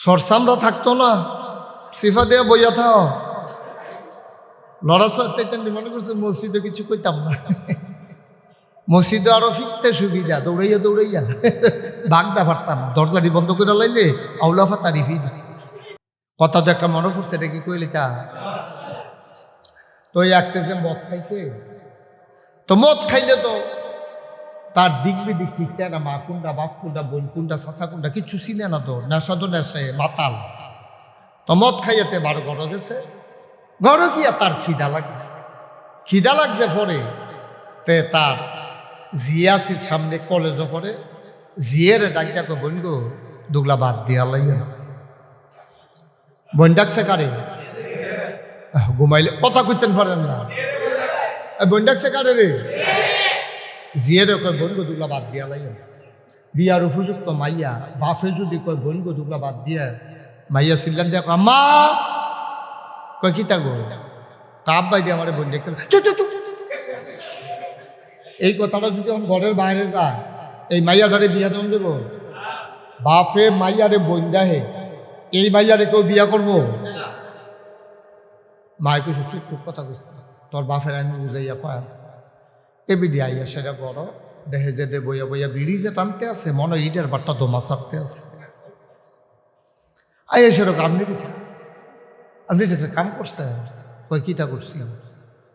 সরসামরা থাকতো না, সিফা দিয়া বইয়া থাও। লড়াচড়াতে মনে করছে মসজিদে কিছু কইতাম না, মসজিদে আরো ফিরতে সুবিধা, দৌড়াইয়া দৌড়াইয়া বাগদা পারতাম। দরজাটি বন্ধ করে লাইলে আউলাফা তারিফি কথা তো একটা মনে পড়ছে, এটা কি কইলি তা? তো একটা যে মদ খাইছে, তো মদ খাইলে তো তার দিক বিদিক ঠিক না, মা কোনটা, বাপ কোনটা, বোন কোনটা, চাচা কোনটা, কিচ্ছু চিনে না। তো নেশা তো নেশায় মাতাল। তো মদ খাইয়াতে বারো ঘরে গেছে, ঘরে গিয়া তার খিদা লাগছে পরে তে তার জিয়াসির সামনে কলেজও পড়ে, জিয়ের ডাক দেখো বোন গো দুগলা বাদ দিয়া লাইয়া। বোন ডাকছে কারে? ঘুমাইলে কথা কইতেন পারেন না। বোন ডাকছে কারে রে? জিয়ের কয় বোন গো দুগলা বাদ দিয়া লাইয়া। বিয়ার উপযুক্ত মাইয়া বাফে যদি কয় বোন গো দুগলা বাদ দিয়া, মাইয়া সিল্লান দেখো আম্মা কয় কি তা গো, তাপ বাই দিয়ে আমার বোন ডেকে। এই কথাটা যদি এখন ঘরের বাইরে যায়, এই মাইয়াটারে বিয়া দেন দেব? বাফে মাইয়ারে বোন দেহে, এই মাইয়ারে কেউ বিয়া করবো? মায় কিছু চুপ চুপ কথা কইছে, তোর বাফের আমি বুঝাইয়া কয় এবিডি আইয়া সেটা বড় দেহে যে দে বইয়া বইয়া বিড়ি যে টানতে আছে, মনে ইটের বাট্টা দমা চাপতে আছে। আইয়া সেরকম আপনি কি, আপনি একটা কাম করছেন? কয় কিতা করছি?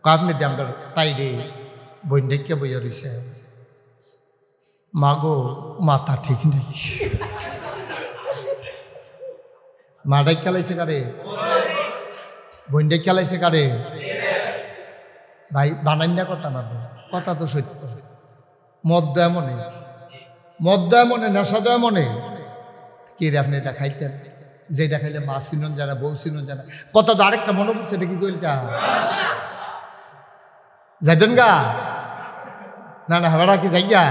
আপনি দিয়ে আমরা তাই রে বই ডেকে বইয়া রইছে। মাগো মাথা ঠিক নেই। মা ডাক খেলাইছে কারে? বই ডেকে খেলাইছে কারে? ভাই বানাই না কথা না, কথা তো সত্য। মদ্য এমনে, মদ্য এমনে, নেশা তো এমনে। কে রে আপনি এটা খাইতেন? যেটা খাইলে মা চিনন জানা, বউ চিনন জানা। কথা তো আরেকটা মনে পড়ছে, এটা কি কইল কা যাইবেন গা? না না হাওড়া কি যাই গা?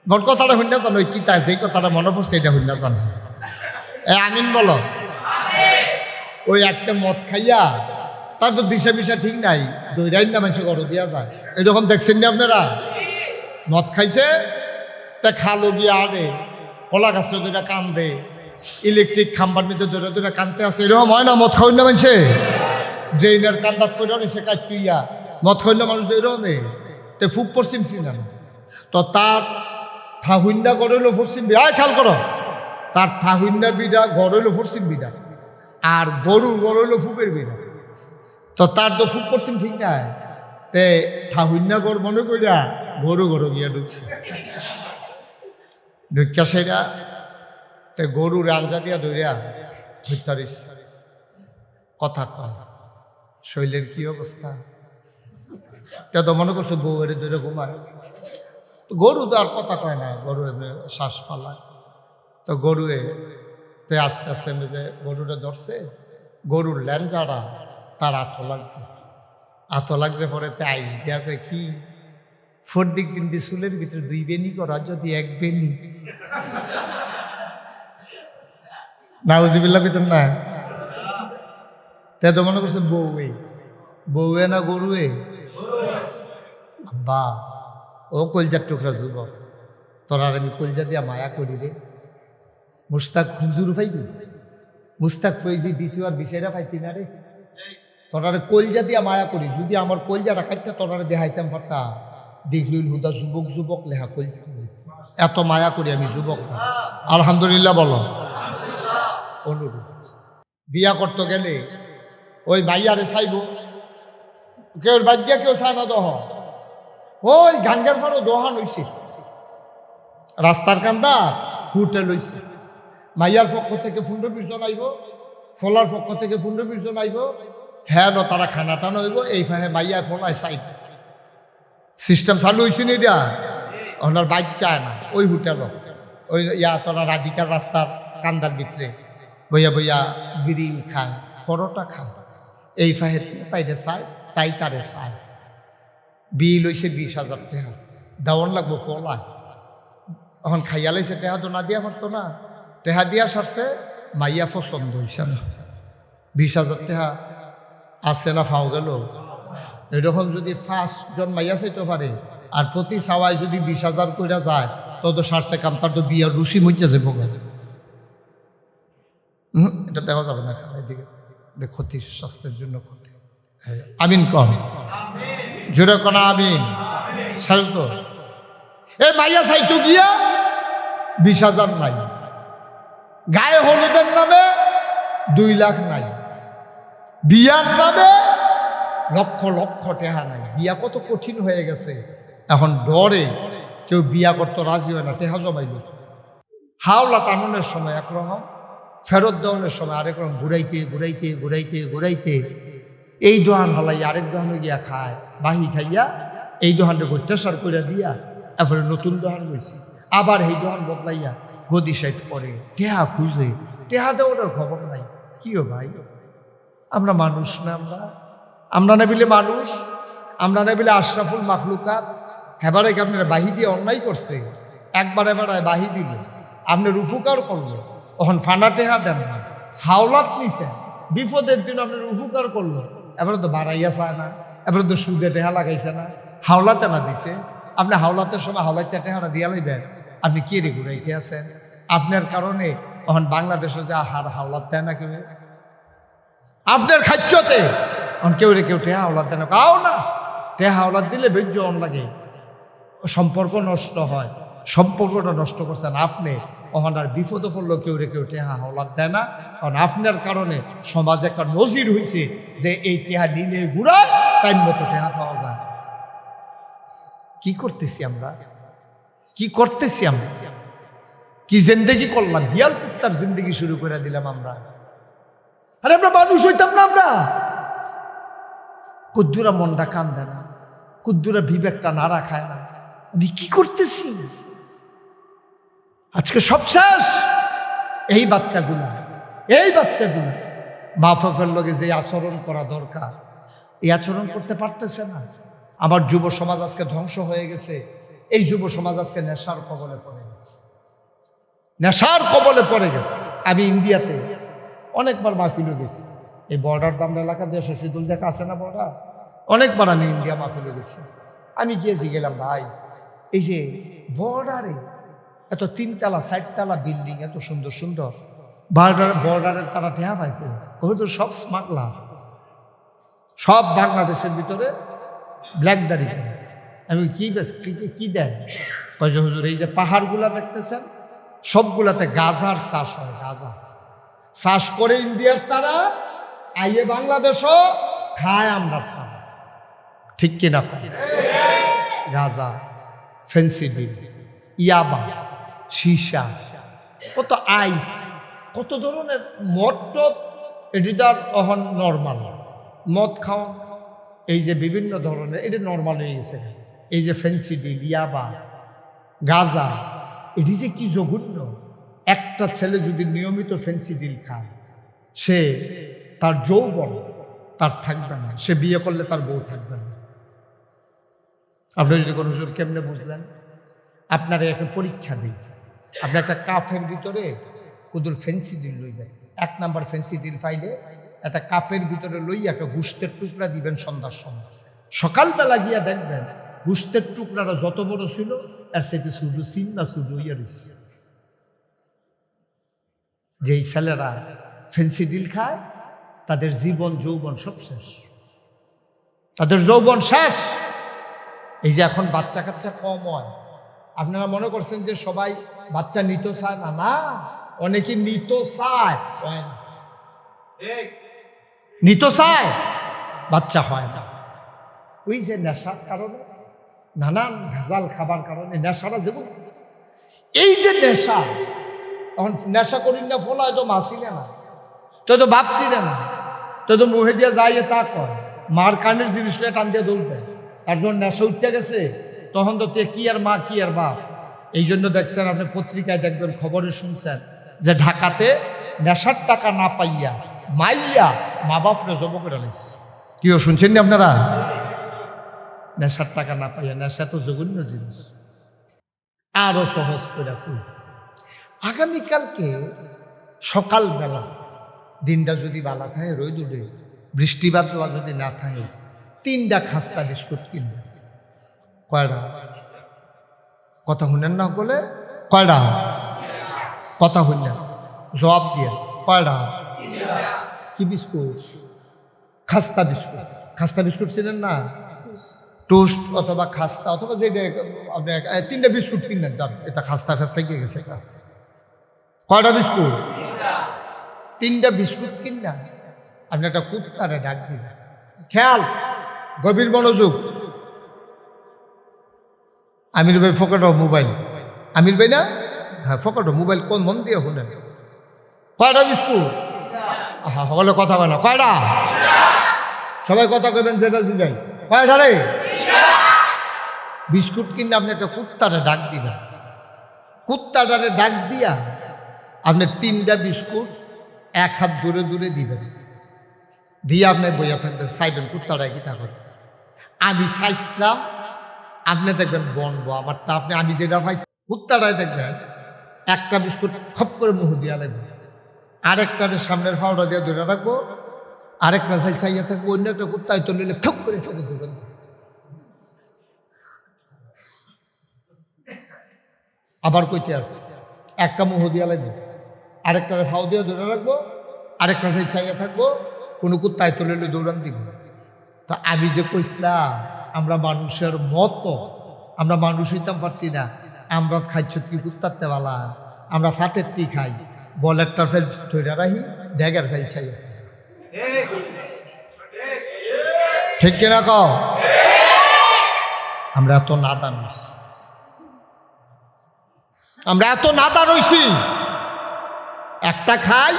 মন কথাটা শুননা জানো কি তা, যেই কথাটা মনে পড়ছে এটা শুননা জানো। আমিন বলো। ওই একটা মদ খাইয়া তার তো দিশা মিশা ঠিক নাই, দৈরাই না মানুষ গরু দিয়া যায়। এরকম দেখছেন না আপনারা? মদ খাইছে তা খালো গিয়া আনে, কলা গাছের দুইটা কান দে, ইলেকট্রিক খাম্বার মধ্যে দুইটা দুইটা কানতে আছে। এরকম হয় না? মদ খাওয়াই না মানুষে ড্রেনের কান্দাত করে নিছে কাটিয়া। মদ খাওয়াই না মানুষ এরকমই। তে ফুক পশ্চিম চিনেন তো তার থাহুন্ডা গড়ইল পশ্চিম বিড়া, খেয়াল করো, তার থাহুন্ডা বিড়া গড়ইল পশ্চিম বিড়া, আর গরু গড়ইল ফুপের বিড়া। তো তার তো ফুক পশ্চিম ঠিক নাই, তে থাহুন্ডা গড় মনে করিয়া গরু গরু গিয়া ঢুকছে। ঢুকিয়া সেরা তে গরুর আঞ্জা দিয়া ধরিয়া হইতারিস। কথা কয় শৈলের কি অবস্থা? তে তো মনে করছো বউ এর ধরে ঘুমায়। গরু তো আর কথা কয় না, গরু শ্বাস ফালায়। তো গরুয়ে তে আস্তে আস্তে যে গরুটা ধরছে, গরুর ল্যাঞ্জাটা তার আতো লাগছে পরে তে আইস দেয়া কয় কি ফর্দি কিনতে চুলের ভিতরে 2 বেনি করা, যদি 1 বেনি নাউজিবিল্লাহ কইতেন না। তে তো মনে করছে বউয়ে না গরুয়ে। বা ও কলজার টুকরা যুবক, তোরা আমি কলজা দিয়া মায়া করি রে। মুস্তাক হুজুর পাইবি, মুস্তাক ফৈজি দ্বিতীয়বার বিচারা পাইছি না রে। তোরারে কলজা দিয়া মায়া করি, যদি আমার কলজাটা খাইতে তোরারে দেখাইতাম পারতা, দেখলুল হুদা যুবক যুবক লেখা কলজা। এত মায়া করি আমি যুবক। আলহামদুলিল্লাহ বলো। অনুরোধ বিয়া করতে গেলে ওই ভাইয়ারে চাইব, কেউ বাদ্যা কেউ চায় না। দহ ওই গাঙ্গের ফারো দোহান হইছে, রাস্তার কান্দা হোটেল হইছে। মাইয়ার পক্ষ থেকে 15-20 জন আইব, ফলার পক্ষ থেকে 15-20 জন আইব। হ্যাঁ ন তারা খানা টানো হইব। এই ফাহে মাইয়া ফলায় সাইড সিস্টেম চালু হয়েছে নি এটা। ওনার বাইক চায় না ওই হোটেল, ওই তোরা রাধিকার রাস্তার কান্দার ভিতরে বইয়া বইয়া গ্রিল খায়, পরোটা খায়। এই ফাহে তাইরে চায়, তাই তারে চায়। বিল হইছে 20,000 টাকা, দাওয়ান লাগবো ফলায়। এখন খাইয়া লাইছে, টেহা তো না দিয়া পারতো না। টেহা দিয়া সারছে, মাইয়া পছন্দ হইছে না। 20,000 টাকা আছে না ফাও গেল। এরকম যদি 5 জন মাইয়া চাইতে পারে, আর প্রতি সাওয়ায় যদি 20,000 করে যায়, তো সারছে কাম, তার তো বিয়ার রুচি মজা যাবো। এটা দেওয়া যাবে না, এদিকে এটা ক্ষতি, স্বাস্থ্যের জন্য ক্ষতি। আমিন কম, জোরে কোনা আমিন। শেষ তো এ মাইয়া সাইটু গিয়া 20,000 নাই, গায়ে হলুদের নামে 2 লাখ নাই, বিয়ার নামে লক্ষ লক্ষ টাকা নাই। বিয়া কত কঠিন হয়ে গেছে, এখন ডরে কেউ বিয়া করতে রাজি হয় না, টেহা জমাইল। হাওলা টাননের সময় একরকম, ফেরত দেওয়ানোর সময় আরেক রকম, ঘুরাইতে ঘুরাইতে ঘুরাইতে ঘুরাইতে এই দোহান হালাই আরেক দোহানে গিয়া খায়, বাহি খাইয়া এই দোহানটা অত্যাচার করে দিয়া এরপরে নতুন দোহান গেছি, আবার এই দোহান বদলাইয়া গদি সাইড করে টেহা খুঁজে, টেহা দেওয়ার খবর নাই। কিও ভাই, আমরা মানুষ না? আমরা না বিলে মানুষ, আমরা না বিলে আশরাফুল মাখলুকাত? হেবারে কি আপনার বাহি দিয়ে অন্যায় করছে? একবার এবারে বাহি দিল, আপনার উপকার করলো, তখন ফানা টেহা দেন না, হাওলাত নিছেন, বিপদের দিন আপনার উপকার করলো, এবারে তো বাড়াইয়া চায় না, এবারে তো সুদে টেহা লাগাইছে না, হাওলাতে না দিছে। আপনি হাওলাতের সময় হাওলাইতে টেহাটা দিয়া লাইবেন, আপনি কে রে ঘুরাইতে আছেন? আপনার কারণে তখন বাংলাদেশে যে হাওলাত দেয় না কেউ, আপনার খাদ্যতে কেউ রে কেউ টেহা হাওলাত দেয় না, কাও না। টেহা হাওলাত দিলে বেজ্য অন লাগে, সম্পর্ক নষ্ট হয়। সম্পর্কটা নষ্ট করছেন আপনি, ওখান আর বিপদ পড়লো কেউ রে কেউ টেহা হাওলাত দেয় না, কারণ আপনার কারণে সমাজে একটা নজির হয়েছে যে এই টেহা নিলে ঘুরায়, টাইম মতো টেহা পাওয়া যায়। কি করতেছি আমরা? কি করতেছি আমরা? কি জিন্দেগি করলাম? হিয়াল কুত্তার জিন্দেগি শুরু করে দিলাম আমরা। আরে আমরা মানুষ হইতাম না? আমরা কুদ্দুরা মনটা কান্দে না, কুদ্দুরা বিবেকটা নাড়া খায় না। আমি কি করতেছি? আজকে সব শেষ। এই বাচ্চাগুলা মা বাপের লগে যে আচরণ করা দরকার, এই আচরণ করতে পারতেছে না। আমার যুব সমাজ আজকে ধ্বংস হয়ে গেছে। এই যুব সমাজ আজকে নেশার কবলে পড়ে গেছে, নেশার কবলে পড়ে গেছে। আমি ইন্ডিয়াতে অনেকবার মাহফিলে গেছি, এই বর্ডার দামরা এলাকা দিয়ে শশীদুল দেখা আছে না বর্ডার, অনেকবার আমি ইন্ডিয়া মাহফিলে গেছি। আমি গিয়েছি, গেলাম ভাই, এই যে বর্ডারে এত 3 তলা 4 তলা বিল্ডিং, এত সুন্দর সুন্দর, বর্ডারের তারা ঠেহা পাইতো, তো সব স্মাগলার, সব বাংলাদেশের ভিতরে ব্ল্যাকদারি। আমি কি দেন? হুজুর এই যে পাহাড়গুলা দেখতেছেন, সবগুলাতে গাজার চাষ হয়, গাজা চাষ করে ইন্ডিয়ার তারা আইয়ে বাংলাদেশও খায়, আমরা ঠিক কিনা? গাজা, ফেন্সিডিল, ইয়াবা, সীসা, কত আইস, কত ধরনের মদ টদ, এটি তো আর অহন নর্মাল। মদ খাওয়া এই যে বিভিন্ন ধরনের, এটা নর্মাল হয়ে গেছে। এই যে ফেন্সিডিল, ইয়াবা, গাজা, এটি যে কি জঘন্য। একটা ছেলে যদি নিয়মিত ফেন্সিডিল খায়, সে তার যৌবন তার থাকবে না, সে বিয়ে করলে তার বউ থাকবে না। আপনি যদি কোনো হুজুর কেমনে বুঝলেন? আপনারা একটা পরীক্ষা দিই, আপনি একটা কাপের ভিতরে কুদুর ফেন্সিডিল লইবেন, 1 নাম্বার ফেন্সিডিল পাইলে একটা কাপের ভিতরে লইয়া একটা গুস্তের টুকরা দিবেন সন্ধ্যার সময়। সকালবেলা গিয়া দেখবেন গুস্তের টুকরাটা যত বড় ছিল আর সেটি শুধু সিন না শুধু ইয়ে রয়েছে। যেই ছেলেরা ফেন্সিডিল খায় তাদের জীবন যৌবন সব শেষ, তাদের যৌবন শেষ। এই যে এখন বাচ্চা কাচ্চা কম হয়, আপনারা মনে করছেন যে সবাই বাচ্চা নিতে চায় না? না, অনেকে নিতে চায়, নিতে চায়, বাচ্চা হয় না। ওই যে নেশার কারণে, নানান ভেজাল খাবার কারণে নেশাটা যেমন, এই যে নেশা, তখন নেশা করি না ফলায় তো মা ছিল না, তো বাপ ছিল না, তো মুহে দিয়ে যাইয়ে তা কয়, মার কানের জিনিসটা টান দিয়ে দৌড়বে, তার জন্য নেশা উঠতে গেছে। তখন তো কি আর মা কি আর বাপ। এই জন্য দেখছেন আপনি পত্রিকায় দেখবেন, খবরে শুনছেন যে ঢাকাতে নেশার টাকা না পাইয়া মাইয়া মা বাপরে জব করে নিচ্ছে। কিও শুনছেন না আপনারা? নেশার টাকা না পাইয়া, নেশা তো জঘন্য জিনিস। আরো সহজ করে ফুল, আগামীকালকে সকালবেলা দিনটা যদি বালা থাকে, রোদ উঠে, বৃষ্টি বাদলা যদি না থাকে, 3টা খাস্তা বিস্কুট কিনবে। কয়টা? কথা শুনেন না বলে? কয়টা? কথা শুনলেন, জবাব দিয়ে কয়টা? কি বিস্কুট? খাস্তা বিস্কুট। খাস্তা বিস্কুট ছিলেন না? টোস্ট অথবা খাস্তা অথবা যে আপনি 3টা বিস্কুট কিনলেন, যান এটা খাস্তা ফাস্তা গিয়ে গেছে। কয়টা বিস্কুট? 3টা বিস্কুট কিনা আপনি একটা কুত্তারে ডাক দিবেন। খেয়াল, গভীর মনোযোগ। আমির ভাই ফোকাটো মোবাইল, আমির ভাই না? হ্যাঁ ফোকাটো মোবাইল, কোন মন দিয়ে শুনেন। কয়টা বিস্কুট? হ্যাঁ সকলে কথা বলে না। কয়টা? সবাই কথা কইবেন যেটা দিবেন। কয়টা রে? বিস্কুট কিনে আপনি একটা কুত্তারে ডাক দিবেন। কুত্তাটারে ডাক দিয়া আপনি 3টা বিস্কুট 1 হাত দূরে দূরে দিবেন, দিয়ে আপনি বইয়া থাকবেন, চাইবেন কুত্তাটা কি থাকবে। আমি চাইছিলাম, আপনি দেখবেন বনবো আমারটা, আপনি আমি যেটা পাইছি কুত্তাটাই দেখবেন একটা বিস্কুট খপ করে মুহ দিয়া লাগবে, আরেকটারে সামনের ফাওড়া দিয়ে ধরে রাখবো, আরেকটার ফাইল চাইয়া থাকবো, অন্য একটা কুত্তায় তো নিলে খপ করে ফেলে দেবেন। আবার কইতে আসছে, একটা মুহ দিয়া লাগবে, আরেকটারে ফাও দিয়ে ধরে রাখবো, আরেকটার ফাইল চাইয়া থাকবো, কোনো কুত্তায় তো নিলে দৌড়ান দিব। তা আমি যে কইছিলাম আমরা মানুষের মতো, আমরা মানুষ হইতাম পারছি না, আমরা খাইছ কি কুত্তারতে বালা, আমরা ফাতের টি খাই, বলেরটার ফেল ধরে রাখি, ড্যাগের ফেল চাই। ঠিক কিনা কও? আমরা এত নাদান হইছি, আমরা এত নাদান হইছি, একটা খাই,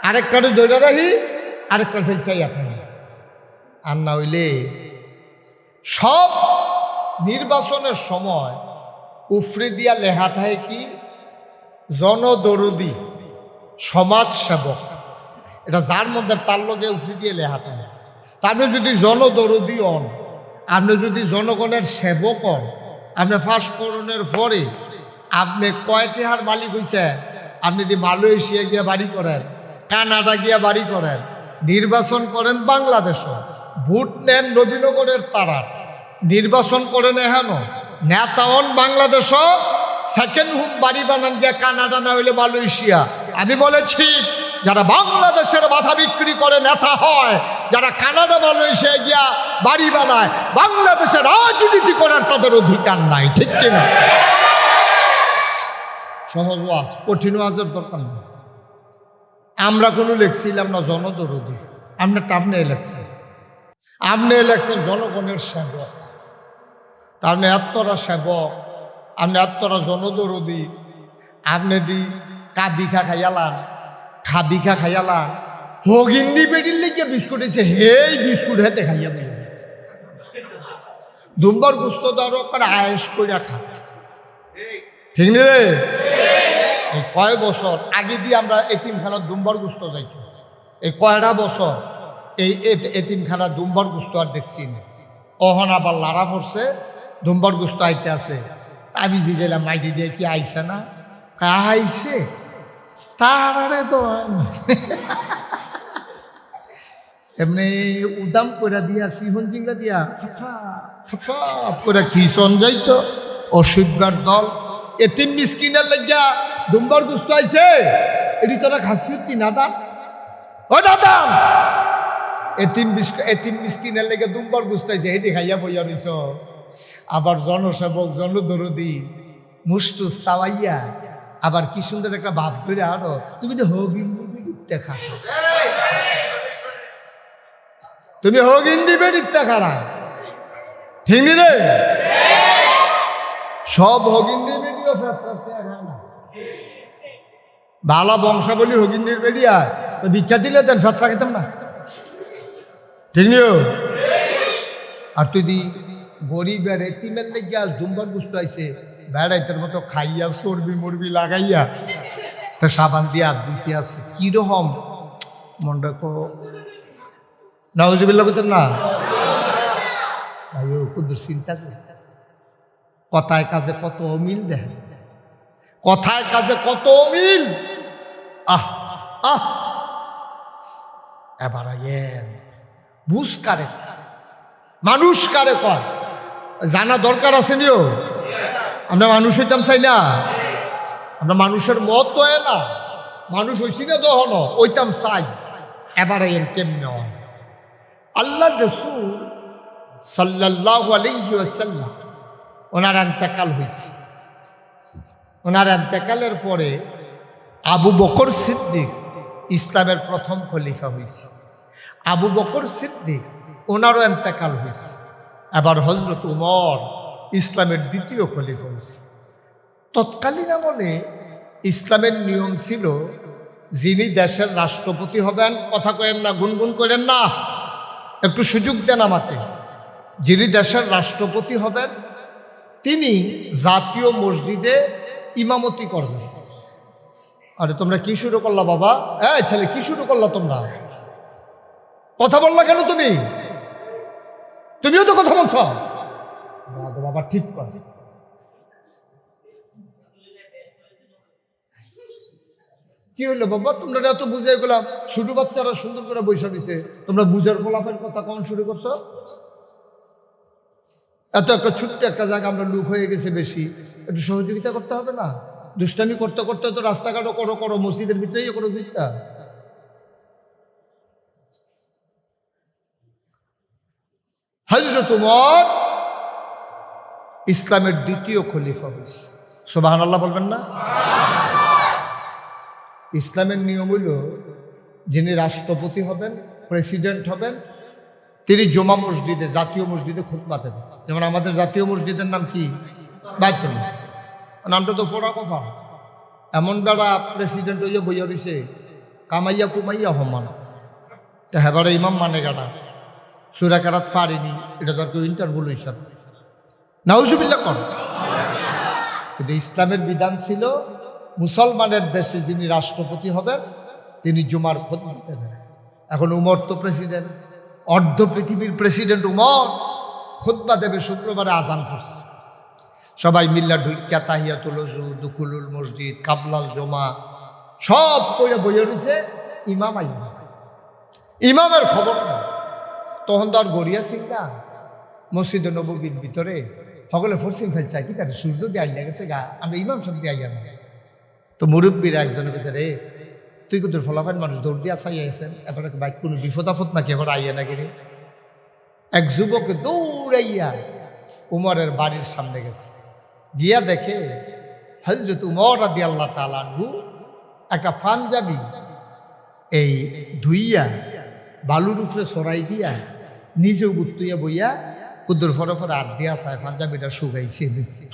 আরেকটারে ধরে রাখি, আরেকটার ফেল চাইয়া খাই। আর না হইলে সব নির্বাচনের সময় উফরে দিয়া লেখা থাকে কি, জনদরদি সমাজ সেবক। এটা যার মধ্যে তার লগে উফরে দিয়ে লেখা থাকে। তা আপনি যদি জনদরদি হন, আপনি যদি জনগণের সেবক হন, আপনি ফার্স্ট করণের পরে আপনি কয়টিহার মালিক হইছে, আপনি যদি মালয়েশিয়া গিয়ে বাড়ি করেন, কানাডা গিয়া বাড়ি করেন, নির্বাচন করেন বাংলাদেশও, ভোট নেন নবীনগরের তারা, নির্বাচন করেন এহেন নেতা হন বাংলাদেশও, সেকেন্ড হোম বাড়ি বানান গিয়া কানাডা না হইলে মালয়েশিয়া। আমি বলেছি যারা বাংলাদেশের মাথা বিক্রি করে নেতা হয়, যারা কানাডা মালয়েশিয়া গিয়া বাড়ি বানায়, বাংলাদেশের রাজনীতি করার তাদের অধিকার নাই। ঠিক কিনা? সহজ ওয়াজ, কঠিন ওয়াজের দরকার নেই। আমরা কোনো লেখছিলাম না জনদরদি, আপনি লেখছেন, আপনি লেখছেন জনগণের সেবক। তা আপনি এতটা সেবক, আপনি এতটা জনদরদি, আপনি দি কাবিখা খাইয়ালান, খাবিখা খাইয়ালান, হগিন্দি বেডির লিখে বিস্কুট এসে হেই বিস্কুট হেতে খাইয়া দিল, দুম্বার গুস্ত দারো করে আয়েস করে খা। ঠিক নি রে? এই কয় বছর আগে দিয়ে আমরা এতিমখানার দুম্বার গুস্ত যাইছি, এই কয়টা বছর এই এতিমখানা দুম্বার গুস্ত আর দেখছি না। অহন আবার লাড়া পড়ছে, দুম্বার গুস্ত আইতে আছে। আমি যে গেলাম মাইটি দিয়ে, কি আইসে না? আইসে তারারে তো এমনি উদাম করে দিয়া সিহন জিঙ্গা দিয়া করে খিসন যাইতো অসুবিধার দল। এতিম মিসকিনের লাগিয়া দুম্বার গুস্ত আইছে, এটি তোরা খাসি না দাম, ও দাদা এতিম মিসকিনের লেগে দুম্বার গুস্ত আইছে, এটি খাইয়া বইয়া নিছ। আবার জনসেবক জনদরদি মুস্টুস তাওয়াইয়া আবার কি সুন্দর একটা ভাব ধরে, আরো তুমি তো হগিন্দি বেড়িতে খা, তুমি হগিন্দি বেড়িতে খারা। ঠিক নি রে? সব হগিন্দি বেড়িও ভালো বংশাবলী হগিন্দির বেড়িয়া তো ভিক্ষা দিলে দেন, ফেতরা খেতাম না। ঠিক নিও? আর তুই গরিবের এতিমের লেগে দুম্বার গুস্ত আইছে, বেড়াইতের মতো খাইয়া চর্বি মরবি লাগাইয়া সাবান দিয়ে হাত দিতে আছে, কিরকম মনটা নাউজুবিল্লাহ করতেন না? কুদুর চিন্তা করি, কথায় কাজে কত অমিল দেয়, কথায় কাজে কত অমিল। আহ আহ এবার বুঝ কারে মানুষ কারে কয় জানা দরকার আছে নিও। আমরা মানুষ হইতাম চাই না, আমরা মানুষের মত হয় না, মানুষ হইছি না তখন ওইটাম চাই এবারে এর কেমনে হয়। আল্লাহ রাসূল সাল্লাল্লাহু আলাইহি ওয়াসাল্লাম ওনার ইন্তেকাল হয়েছে। ওনার ইন্তেকালের পরে আবু বকর সিদ্দিক ইসলামের প্রথম খলিফা হয়েছে। আবু বকর সিদ্দিক ওনারও ইন্তেকাল হয়েছে। এবার হযরত উমর ইসলামের দ্বিতীয় খলিফা হয়েছে। তৎকালীন আমলে ইসলামের নিয়ম ছিল যিনি দেশের রাষ্ট্রপতি হবেন, কথা কয়েন না, গুনগুন করেন না, একটু সুযোগ দেন আমাকে। যিনি দেশের রাষ্ট্রপতি হবেন তিনি জাতীয় মসজিদে ইমামতি করবেন। আরে তোমরা কি শুরু করলা বাবা? এই ছেলে কি শুরু করলা তোমরা? কথা বললা কেন তুমি? তুমিও তো কথা বলছো। বাবা ঠিক কর। কি হইলো বাবা? তোমরা এত বুঝাই গেলাম, ছোট বাচ্চারা সুন্দর করে বৈশা দিছে, তোমরা বুঝার ফলাফের কথা কখন শুরু করছো? এত একটা ছোট্ট একটা জায়গা আমরা লোক হয়ে গেছে বেশি, একটু সহযোগিতা করতে হবে না? দুষ্টামি করতে করতে তো রাস্তাঘাটও করো, মসজিদের ভিতরেই করো ভিতটা। হযরত উমর ইসলামের দ্বিতীয় খলিফা হয়েছে। সুবহানাল্লাহ বলবেন না? ইসলামের নিয়ম হইল যিনি রাষ্ট্রপতি হবেন, প্রেসিডেন্ট হবেন, তিনি জুমা মসজিদে, জাতীয় মসজিদে খুতবা দেবেন। যেমন আমাদের জাতীয় মসজিদের নাম কি? বাইতুল। নামটা তো ফোড়া কফা। এমন বেড়া প্রেসিডেন্ট হইয়া বইয়া রয়েছে, কামাইয়া কুমাইয়া হমান। তা হেবারে ইমাম মানে গাড়া সুরা কারাত ফারিনি, এটা তো আর কেউ ইন্টারভিউ লইছে নাউজুবিল্লাহ কর। কিন্তু ইসলামের বিধান ছিল মুসলমানের দেশে যিনি রাষ্ট্রপতি হবেন তিনি জুমার খুতবা দেবেন। এখন উমর তো প্রেসিডেন্ট, অর্ধ পৃথিবীর প্রেসিডেন্ট উমর খুতবা দেবে। শুক্রবারে আজান করছে, সবাই মিল্লা ঢুইক্যা তাহিয়াতুল ওযু, দুখুলুল মসজিদ, কাবলাল জমা সব কইরা বইয়া রয়েছে। ইমাম আইবা, ইমামের খবর না। তখন তো আর গড়িয়া চিন্তা মসজিদে নববীর ভিতরে সকলে ফরসিং ফেল চাই কি তার সূর্য দিয়ে আইয়া গেছে গা, আমরা ইমাম সব দিয়ে আইয়া না। তো মুরব্বীরা একজনে বলছে, রে তুই কিন্তু ফলাফল মানুষ দৌড় দিয়া চাই আইসেন, এবার বাইক কোনো বিপদ আপদ নাকি এবার আইয়া নাকি রে? এক যুবক দৌড়াইয়া উমরের বাড়ির সামনে গেছে, গিয়া দেখে হযরত উমর রাদিয়াল্লাহু তাআলা আনহু একটা পাঞ্জাবি এই ধুইয়া বালুর উপরে সরাই দিয়া নিজে গুত্তুইয়া বইয়া কুদ্দুর ফরে ফরে হাত দিয়া চায় পাঞ্জাবিটা শুকাইছে।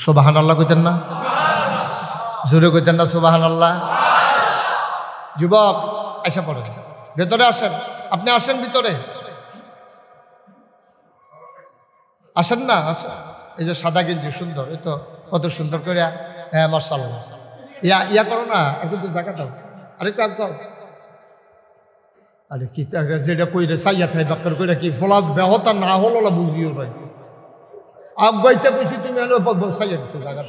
সুবহানাল্লাহ কইতেন না? জোরে কইতেন না সুবহানাল্লাহ? যুবক আসা পড়ে, ভেতরে আসেন, আপনি আসেন ভিতরে আসেন না, আসেন। এই যে সাদা গেঞ্জি সুন্দর, এই তো কত সুন্দর করে, হ্যাঁ মাশাআল্লাহ। ইয়া করো না, কিন্তু জায়গা দাও আরেকটু আগ দাও। আরে কি যেটা কইরে চাইয়া খাই ডাক্তার কইরা কি ফলা ব্যবহার না হলো না বুঝিও ভাই। আগ গাইতে কইছি তুমি এলো চাইয়া দিচ্ছ জায়গা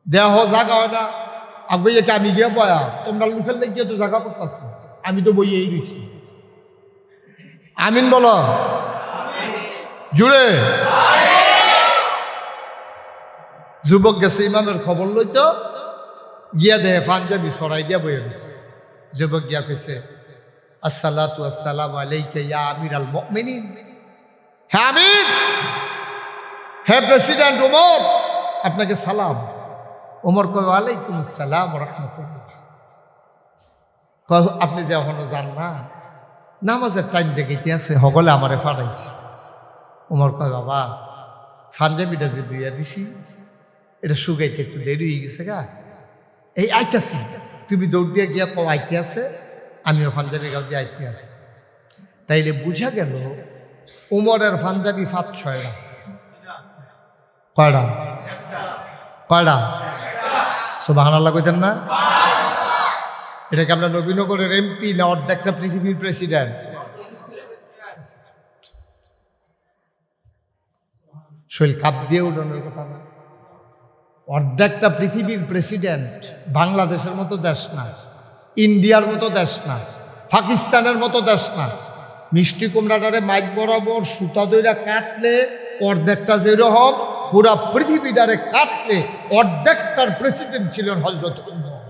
দেহ জায়গা হয় না। আগ বইয়ে কি আমি গিয়ে বয়া তোমরা লুকের লেগে তো জায়গা করতেছি, আমি তো বইয়েই রয়েছি। আমিন বলো জুড়ে। যুবক গেছে ইমামের খবর লইতো, গিয়া দেহে পাঞ্জাবি সরাই দিয়া বইয়ে গেছে। যুবক গিয়া কইছে, আসসালাতু আসসালামু আলাইকা ইয়া আমিরাল মুমিনিন। হ্যাঁ আমির, হ্যাঁ প্রেসিডেন্ট উমর, আপনাকে সালাম। উমর কয় ওয়ালাইকুম আসসালাম ওয়া রাহমাতুল্লাহ। আপনি যে এখনো যান না, নামাজের টাইম জেগেতে আছে, হগলে আমারে ফাটাইছে। উমর কয় বাবা পাঞ্জাবিটা যে ধুইয়া দিছি এটা শুকাইতে একটু দেরি হয়ে গেছে গা, এই আইতাছি, তুমি দৌড় দিয়ে গিয়া কও আইতে আছে, আমিও পাঞ্জাবি গাও দিয়ে আইতে আছি। তাইলে বুঝা গেল উমরের পাঞ্জাবি 5-6টা। কয়টা? কয়টা? সুবহানাল্লাহ কইতেন না? এটাকে আমরা নবীনগরের এমপি না অর্ধেকটা পৃথিবীর প্রেসিডেন্ট? শৈল কাপ দিয়ে উঠানোর কথা না, অর্ধেকটা পৃথিবীর প্রেসিডেন্ট। বাংলাদেশের মতো দেশ না, ইন্ডিয়ার মতো দেশ না, পাকিস্তানের মতো দেশ না। মিষ্টি কুমড়াটারে মাইক বরাবর সুতা দইরা কাটলে অর্ধেকটা যেরকম পুরা পৃথিবীটারে কাটলে অর্ধেকটার প্রেসিডেন্ট ছিলেন হযরত উমর।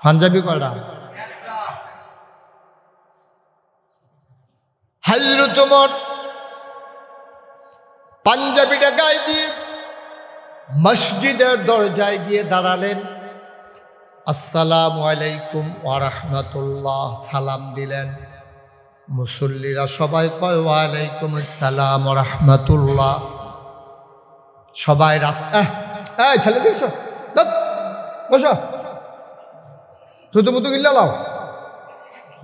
পাঞ্জাবি কয়টা? হযরত উমর পাঞ্জাবিটা গায়ে দিয়ে মসজিদের দরজায় গিয়ে দাঁড়ালেন। আসসালামু আলাইকুম ওয়া রাহমাতুল্লাহ সালাম দিলেন। মুসল্লিরা সবাই কয় ওয়া আলাইকুম আসসালাম ওয়া রাহমাতুল্লাহ। সবাই রাস্তা এই ছেলে দিছো বসো, থুতু গিল্লা লাও,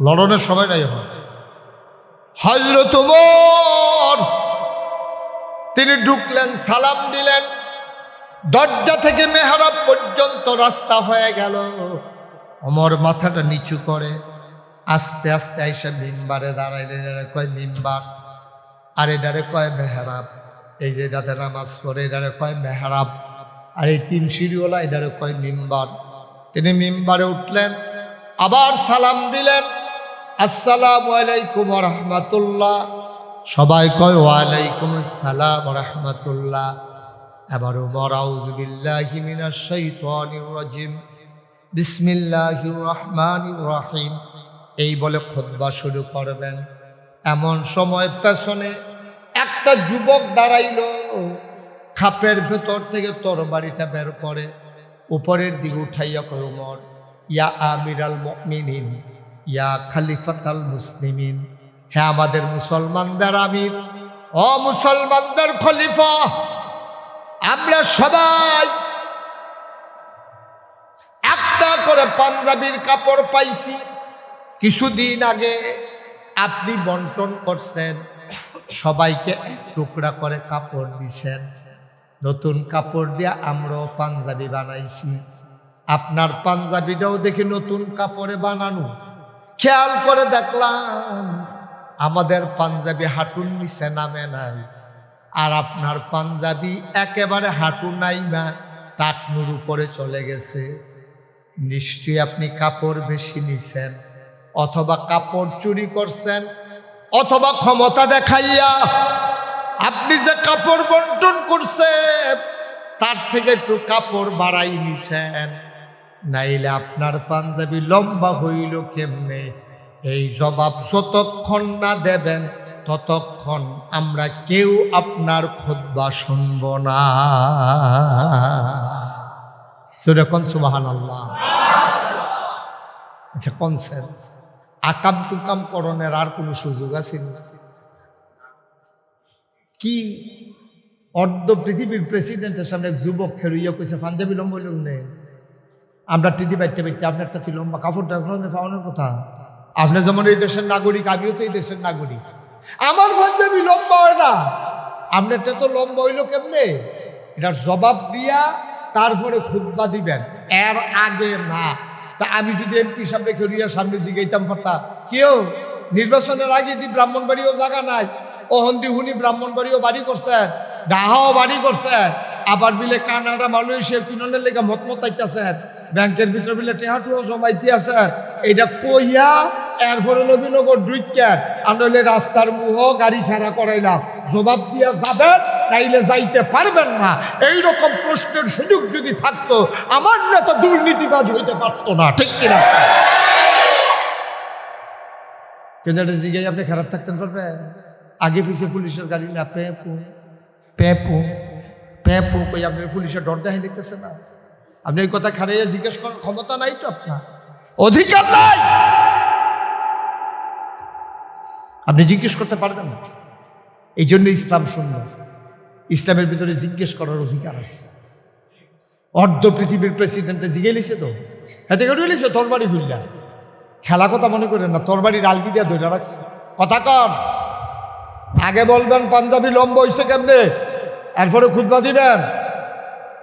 লড়নের সময় নাই এখন। হযরত ওমর তিনি ঢুকলেন, সালাম দিলেন। দরজা থেকে মেহরাব পর্যন্ত রাস্তা হয়ে গেল। ওমর মাথাটা নিচু করে আস্তে আস্তে আইসা মিম্বারে দাঁড়াইলেন। এরা কয় মিম্বার, আর এটারে কয় মেহরাব। এই যে এটাতে নামাজ পড়ে এটারে কয় মেহরাব, আর এই 3 সিঁড়িওয়ালা এটারে কয় মিম্বার। তিনি মিম্বারে উঠলেন, আবার সালাম দিলেন, আসসালামু আলাইকুম ওয়া রাহমাতুল্লাহ। সবাই কয় ওয়া আলাইকুম আসসালাম ওয়া রাহমাতুল্লাহ। এবার ওমর আউযু বিল্লাহি মিনাশ শাইতানির রাজিম বিসমিল্লাহির রহমানির রহিম এই বলে খুতবা শুরু করবেন। এমন সময় পেছনে একটা যুবক দাঁড়াইল, খাপের ভেতর থেকে তরবারিটা বের করে উপরের দিকে উঠাইয়া কয় ওমর, ইয়া আমিরাল মুমিনিন, ইয়া খলিফাতাল মুসলিমিন, হে আমাদের মুসলমানদের আমির, ও মুসলমানদের খলিফা, আমরা সবাই একটা করে পাঞ্জাবির কাপড় পাইছি। কিছুদিন আগে আপনি বন্টন করছেন, সবাইকে এক টুকরা করে কাপড় দিছেন। নতুন কাপড় দিয়ে আমরাও পাঞ্জাবি বানাইছি। আপনার পাঞ্জাবিটাও দেখি নতুন কাপড়ে বানানো। খেয়াল করে দেখলাম আমাদের পাঞ্জাবি হাঁটুর নিচে নামে নাই, আর আপনার পাঞ্জাবি একেবারে হাঁটু নাইমা টাকনুর উপরে চলে গেছে। নিশ্চয়ই আপনি কাপড় বেশি নিছেন, অথবা কাপড় চুরি করছেন, অথবা ক্ষমতা দেখাইয়া আপনি যে কাপড় বন্টন করছেন তার থেকে একটু কাপড় বাড়াই নিছেন। নাইলে আপনার পাঞ্জাবি লম্বা হইল কেমনে? এই জবাব যতক্ষণ না দেবেন ততক্ষণ আমরা কেউ আপনার খুতবা শুনব না। সুরেখন সুবহানাল্লাহ। আচ্ছা, কনসেন্ট আকাম টুকাম করণের আর কোনো সুযোগ আছে না? কি অর্ধ পৃথিবীর প্রেসিডেন্টের সামনে যুবক খেলুইয়া কইছে পাঞ্জাবি লম্বা হইল নেই, আমরা টিডি বাইতে বাইতে আপনারটা কি লম্বা কাপড়টা পাওয়ানোর কথা? আপনি যেমন এই দেশের নাগরিক, আমিও তো এই দেশের নাগরিক, আমার পাঞ্জাবি লম্বা হয় না, আপনারটা তো লম্বা হইল কেমনে? এটার জবাব দিয়া তারপরে খুতবা দিবেন, এর আগে না। তা আমি যদি এমপি সামনে খেলিয়া সামনে জিগাইতাম পারতাম, কেউ নির্বাচনের আগে দি ব্রাহ্মণবাড়িও জায়গা নাই, অহন্দি হুনি ব্রাহ্মণবাড়িও বাড়ি করছেন, ডাহাও বাড়ি করছেন, আবার বিলে কানাডা মালয়েশিয়া কিননের লেগে মতমতাইতেছেন, ব্যাংকের ভিতরে বিলে টেহাটুও জমাইতে আছেন। এইটা কইয়া এরপরে নবীনগর দুইটার আনলে রাস্তার মুহ গাড়ি খেড়া করাইলাম, জবাব দিয়া যাবেন নাইলে যাইতে পারবেন না। এইরকম প্রশ্নের সুযোগ যদি থাকতো আমার নেতা দুর্নীতিবাজ হইতে পারতো না, ঠিক কিনা? কিন্তু এটা জিজ্ঞাসা আপনি খারাপ থাকতেন পারবেন? আগে পিছিয়ে পুলিশের গাড়ি না, পেপু পেপু পেপু কই আপনি পুলিশের ডর দেখাই দেখতেছে না? আপনি এই কথা খারাইয়া জিজ্ঞেস করার ক্ষমতা নাই তো, আপনার অধিকার নাই, আপনি জিজ্ঞেস করতে পারবেন না। এই জন্য ইসলাম সুন্দর, ইসলামের ভিতরে জিজ্ঞেস করার অধিকার আছে। অর্ধ পৃথিবীর প্রেসিডেন্টে জিজ্ঞেস লিছে তো, এতে করে লিছে তরবারি ঘুরলা, খেলা কথা মনে করেন না, তরবারি ডালকি দিয়া ধরে রাখছে। কথা কম, আগে বলবেন পাঞ্জাবি লম্বা হয়েছে কেমনে, এরপরে খুতবা দিবেন।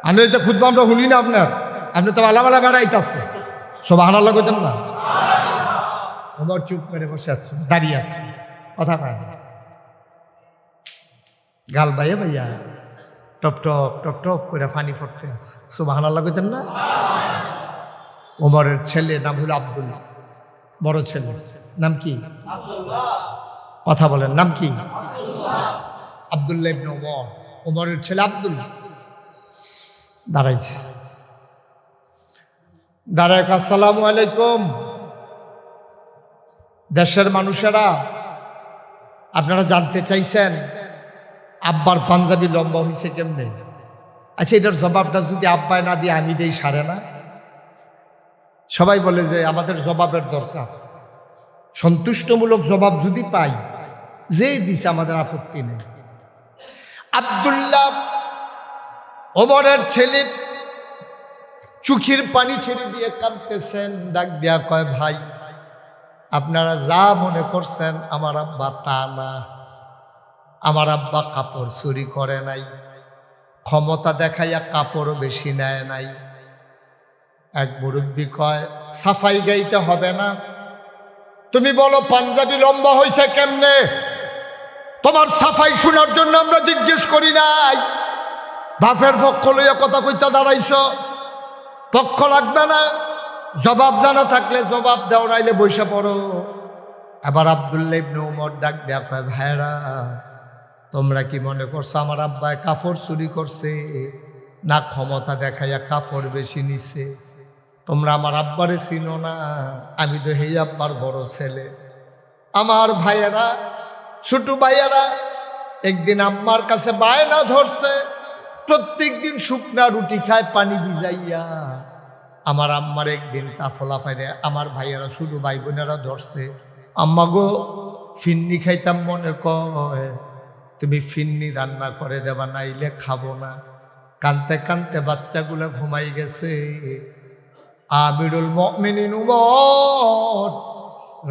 আমি তো খুতবা আমরা শুনি না আপনার, আপনি তো আলামালা বেড়াইতেছে, সুবহানাল্লাহ কইতেন না? ওমর চুপ করে বসে আছে, দাঁড়িয়ে আছে, কথা পায় না, গাল বাইয়া ভাইয়া টপ টপ টপ টপ করে পানি পড়তে আছে, সুবহানাল্লাহ কইতেন না? ওমরের ছেলে নাম হলো আব্দুল্লাহ, বড় ছেলে নাম কি? কথা বলেন, নাম কি? আব্দুল্লাহ ইবনে ওমর, ওমরের ছেলে আব্দুল্লাহ দাঁড়াইছে। দাঁড়ায় আসসালামু আলাইকুম। দেশের মানুষেরা, আপনারা জানতে চাইছেন আব্বার পাঞ্জাবি লম্বা হয়েছে কেমনে? আচ্ছা, এটার জবাবটা যদি আব্বায় না দিয়ে আমি দেই সারে না? সবাই বলে যে আমাদের জবাবের দরকার, সন্তুষ্টমূলক জবাব যদি পাই, যে দিছে আমাদের আপত্তি নেই। আব্দুল্লাহ ওমরের ছেলে চোখের পানি ছেড়ে দিয়ে কাঁদতেছেন, ডাক দিয়া কয়, ভাই আপনারা যা মনে করছেন আমার আব্বা তা না। আমার আব্বা কাপড় চুরি করে নাই, ক্ষমতা দেখাইয়া কাপড়ও বেশি নেয় নাই। এক মুরব্বী কয়, সাফাই গাইতে হবে না, তুমি বলো পাঞ্জাবি লম্বা হয়েছে কেমনে? তোমার সাফাই শোনার জন্য আমরা জিজ্ঞেস করি নাই। বাপের পক্ষ লইয়া কথা কইতা দাঁড়াইছ, পক্ষ লাগবে না, জবাব জানা থাকলে জবাব দাও, নাইলে বইসা পড়ো। এবার আব্দুল্লাহ ইবনে ওমর ডাক দেয়া কয়, ভাইরা তোমরা কি মনে করছো আমার আব্বায় কাপড় চুরি করছে? না ক্ষমতা দেখাইয়া কাপড় বেশি নিছে? তোমরা আমার আব্বারে চিনো না, আমি তো হেই আব্বার বড় ছেলে। আমার ভাইয়েরা, ছোট ভাইয়েরা একদিন আম্মার কাছে বায়না ধরছে, প্রত্যেক দিন শুকনা রুটি খায় পানি ভিজাইয়া। আমার আম্মার একদিন তাফলা ফাইরে আমার ভাইয়েরা ছোট ভাই বোনেরা ধরছে, আম্মা গো ফিন্নি খাইতাম, মনে কয় তুমি ফিন্নি রান্না করে দেবা, নাইলে খাবো না। কানতে কানতে বাচ্চাগুলো ঘুমাই গেছে। আমিরুল মুমিনিন উমর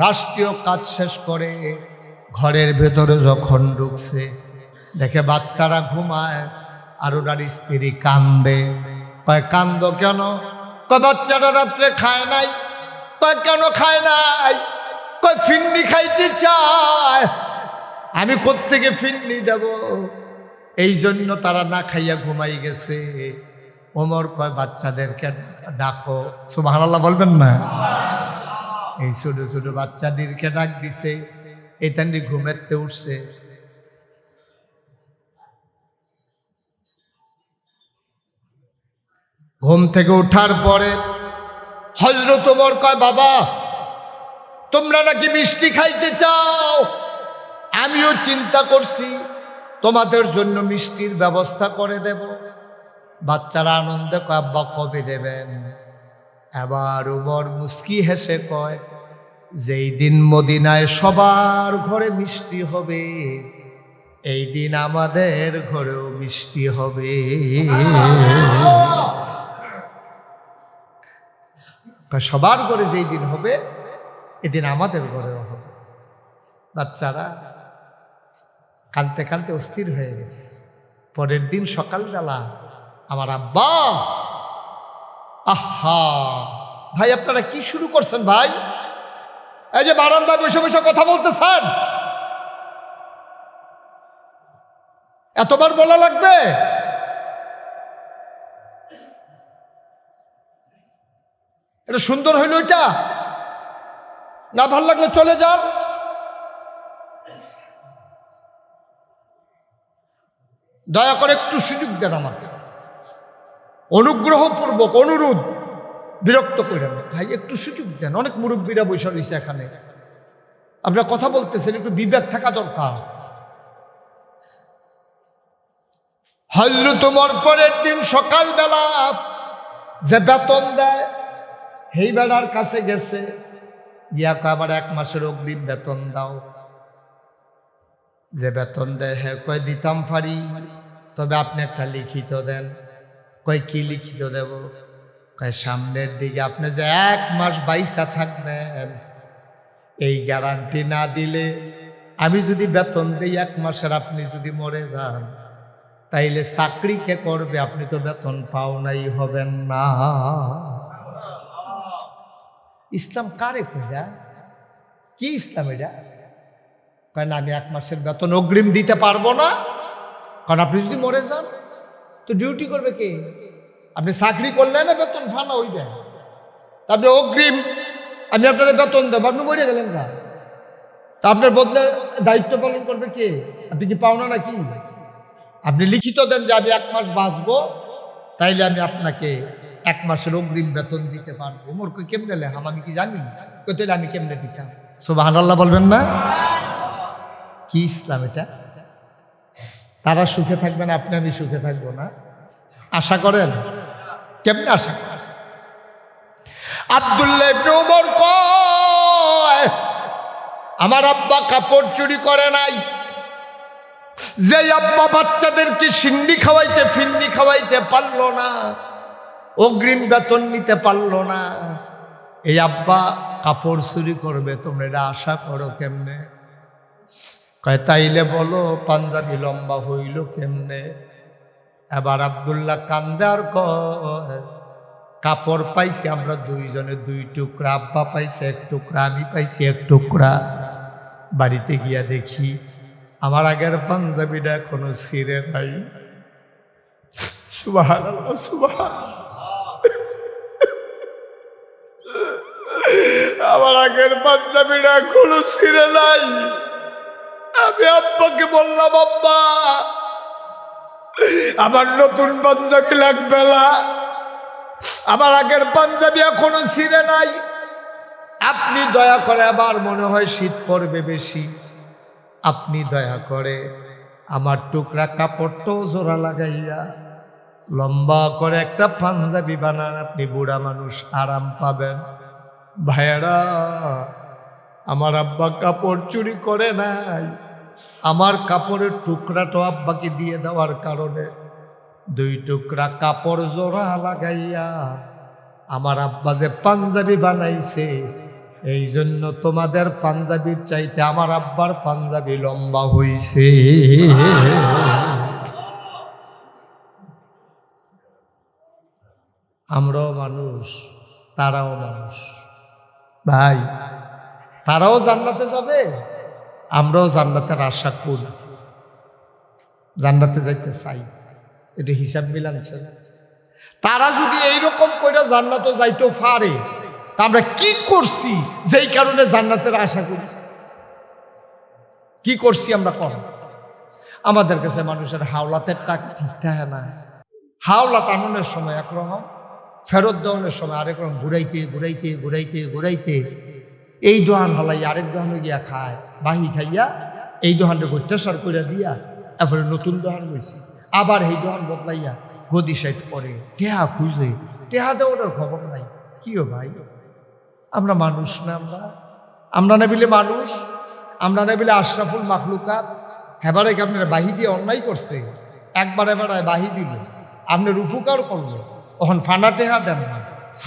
রাষ্ট্রীয় কাজ শেষ করে ঘরের ভেতরে যখন ঢুকছে, দেখে বাচ্চারা ঘুমায় আর ওনার স্ত্রী কান্দে। কয়, কান্দ কেন? কয়, বাচ্চারা রাত্রে খায় নাই। কয়, কেন খায় নাই? কয়, ফিন্নি খাইতে চায়। আমি কোত্থেকে ফিন্নি দেব? এই জন্য তারা না খাইয়া ঘুমাই গেছে। ওমর কয়, বাচ্চাদেরকে ডাকো। সুবহানাল্লাহ বলবেন না? এই ছোট ছোট বাচ্চাদেরকে ডাক দিছে, এতান্ডি ঘুমেতে উঠছে। ঘুম থেকে ওঠার পরে হযরত ওমর কয়, বাবা তোমরা নাকি মিষ্টি খাইতে চাও, আমিও চিন্তা করছি তোমাদের জন্য মিষ্টির ব্যবস্থা করে দেব। বাচ্চারা আনন্দে কয়, আব্বা কবে দেবেন? এবার ওমর মুস্কি হেসে কয়, যেই দিন মদিনায় সবার ঘরে মিষ্টি হবে, এই দিন আমাদের ঘরেও মিষ্টি হবে। সবার ঘরে যেই দিন হবে, এদিন আমাদের ঘরেও হবে। বাচ্চারা কাঁদতে কাঁদতে অস্থির হয়ে গেছে। পরের দিন সকালবেলা আমার আব্বা, আহা ভাই আপনারা কি শুরু করছেন ভাই? এই যে বারান্দায় বসে বসে কথা বলতেছেন, এতবার বলা লাগবে? এটা সুন্দর হইল এটা? না ভাল লাগলে চলে যান। দয়া করে একটু সুযোগ দেন আমাকে, অনুগ্রহপূর্বক অনুরোধ, বিরক্ত করেন না ভাই, একটু সুযোগ দেন। অনেক মুরব্বীরা বসে রয়েছে এখানে, আপনারা কথা বলতেছেন, একটু বিবেক থাকা দরকার। হযরত ওমর পরের দিন সকালবেলা যে বেতন দেয় সেই বেড়ার কাছে গেছে, গিয়া কয়, আবার 1 মাসের অগ্রিম বেতন দাও। যে বেতন দেয় হ্যাঁ কয়, দিতাম পারি, তবে আপনি একটা লিখিত দেন। কয়, কি লিখিত দেব? কয়, সামনের দিকে আপনি যে 1 মাস বাইসা থাকবেন, এই গ্যারান্টি না দিলে আমি যদি বেতন দিই 1 মাসের, আপনি যদি মরে যান, তাইলে চাকরি কে করবে? আপনি তো বেতন পাও নাই, হবেন না। ইসলাম কারে কইরা? কি ইসলাম এটা? কয় না, আমি 1 মাসের বেতন অগ্রিম দিতে পারবো না, কারণ আপনি যদি মরে যান তো ডিউটি করবে কে? আপনি চাকরি করলে না বেতন ফানা হইবে, আপনি অগ্রিম আমি আপনার বেতন দেবো, আপনি মরে গেলেন না, তা আপনার বদলে দায়িত্ব পালন করবে কে? আপনি কি পাওনা নাকি? আপনি লিখিত দেন যে আমি 1 মাস বাঁচবো, তাইলে আমি আপনাকে 1 মাসের অগ্রিম বেতন দিতে পারবো। ওমর কই কেমনে লেহাম, আমি কি জানি? কই তাইলে আমি কেমনে দিতাম? সুবহানাল্লাহ বলবেন না? কি ইসলাম এটা? তারা সুখে থাকবে না, আপনি আমি সুখে থাকবো না? আশা করেন? কেমনে আশা করেন? আব্দুল্লাহ ইবনে ওমর কয়, আমার আব্বা কাপড় চুরি করে নাই। যে আব্বা বাচ্চাদেরকে সিন্নি খাওয়াইতে ফিন্নি খাওয়াইতে পারলো না, অগ্রিম বেতন নিতে পারলো না, এই আব্বা কাপড় চুরি করবে, তোমরা এটা আশা করো কেমনে? কয় তাইলে বলো পাঞ্জাবি লম্বা হইল কেমনে? এবার আব্দুল্লাহ কান্দে আর কয়, কাপড় পাইছি আমরা দুইজনে 2 টুকরা, আব্বা পাইছে 1 টুকরা, আমি পাইছি 1 টুকরা। বাড়িতে গিয়া দেখি আমার আগের পাঞ্জাবিটা এখনো ছিঁড়ে নাই। সুবহানাল্লাহ, সুবহানাল্লাহ। আমার আগের পাঞ্জাবিটা এখনো ছিঁড়ে নাই। আমি আব্বাকে বললাম, আব্বা আমার নতুন পাঞ্জাবি লাগবে না, আমার আগের পাঞ্জাবি এখনো ছিঁড়ে নাই। আপনি দয়া করে, আবার মনে হয় শীত পড়বে বেশি, আপনি দয়া করে আমার টুকরা কাপড়টাও জোড়া লাগাইয়া লম্বা করে একটা পাঞ্জাবি বানান, আপনি বুড়া মানুষ আরাম পাবেন। ভাইয়েরা, আমার আব্বা কাপড় চুরি করে নাই, আমার কাপড়ের টুকরাটা আব্বাকে দিয়ে দেওয়ার কারণে 2 টুকরা কাপড় জোড়া লাগাইয়া আমার আব্বা যে পাঞ্জাবি বানাইছে, এই জন্য তোমাদের পাঞ্জাবির চাইতে আমার আব্বার পাঞ্জাবি লম্বা হইছে। আমরাও মানুষ, তারাও মানুষ। ভাই, তারাও জান্নাতে যাবে, আমরাও জান্নাতের আশা করি, জান্নাতে যাইতে চাই। এটা হিসাব মিলানছে। তারা যদি এইরকম করে জান্নাতে যাইতে পারে, তা আমরা কি করছি যেই কারণে জান্নাতের আশা করি? কি করছি আমরা? কম আমাদের কাছে মানুষের হাওলাতের টাকা ঠিক থাকে না। হাওলাত আনন্দের সময় একরকম, ফেরত দেওয়ানোর সময় আরেক রকম, ঘুরাইতে ঘুরাইতে ঘুরাইতে ঘুরাইতে এই দোহান হলাই আরেক দোহানে গিয়া খায়, বাহি খাইয়া এই দোহানটা অত্যাচার করে দিয়া এরপরে নতুন দোহান গেছি, আবার এই দোহান বদলাইয়া গদি সাইড পরে টেহা খুঁজে, টেহা দেওয়ার খবর নাই। কিও ভাই, আমরা মানুষ না? আমরা না বিলে মানুষ, আমরা না বিলে আশরাফুল মাখলুকাত। হেবারে কি আপনার বাহি দিয়ে অন্যায় করছে? একবার এবারে বাহি দিল, আপনার উপকার করলো, তখন ফানা টেহা দেন না,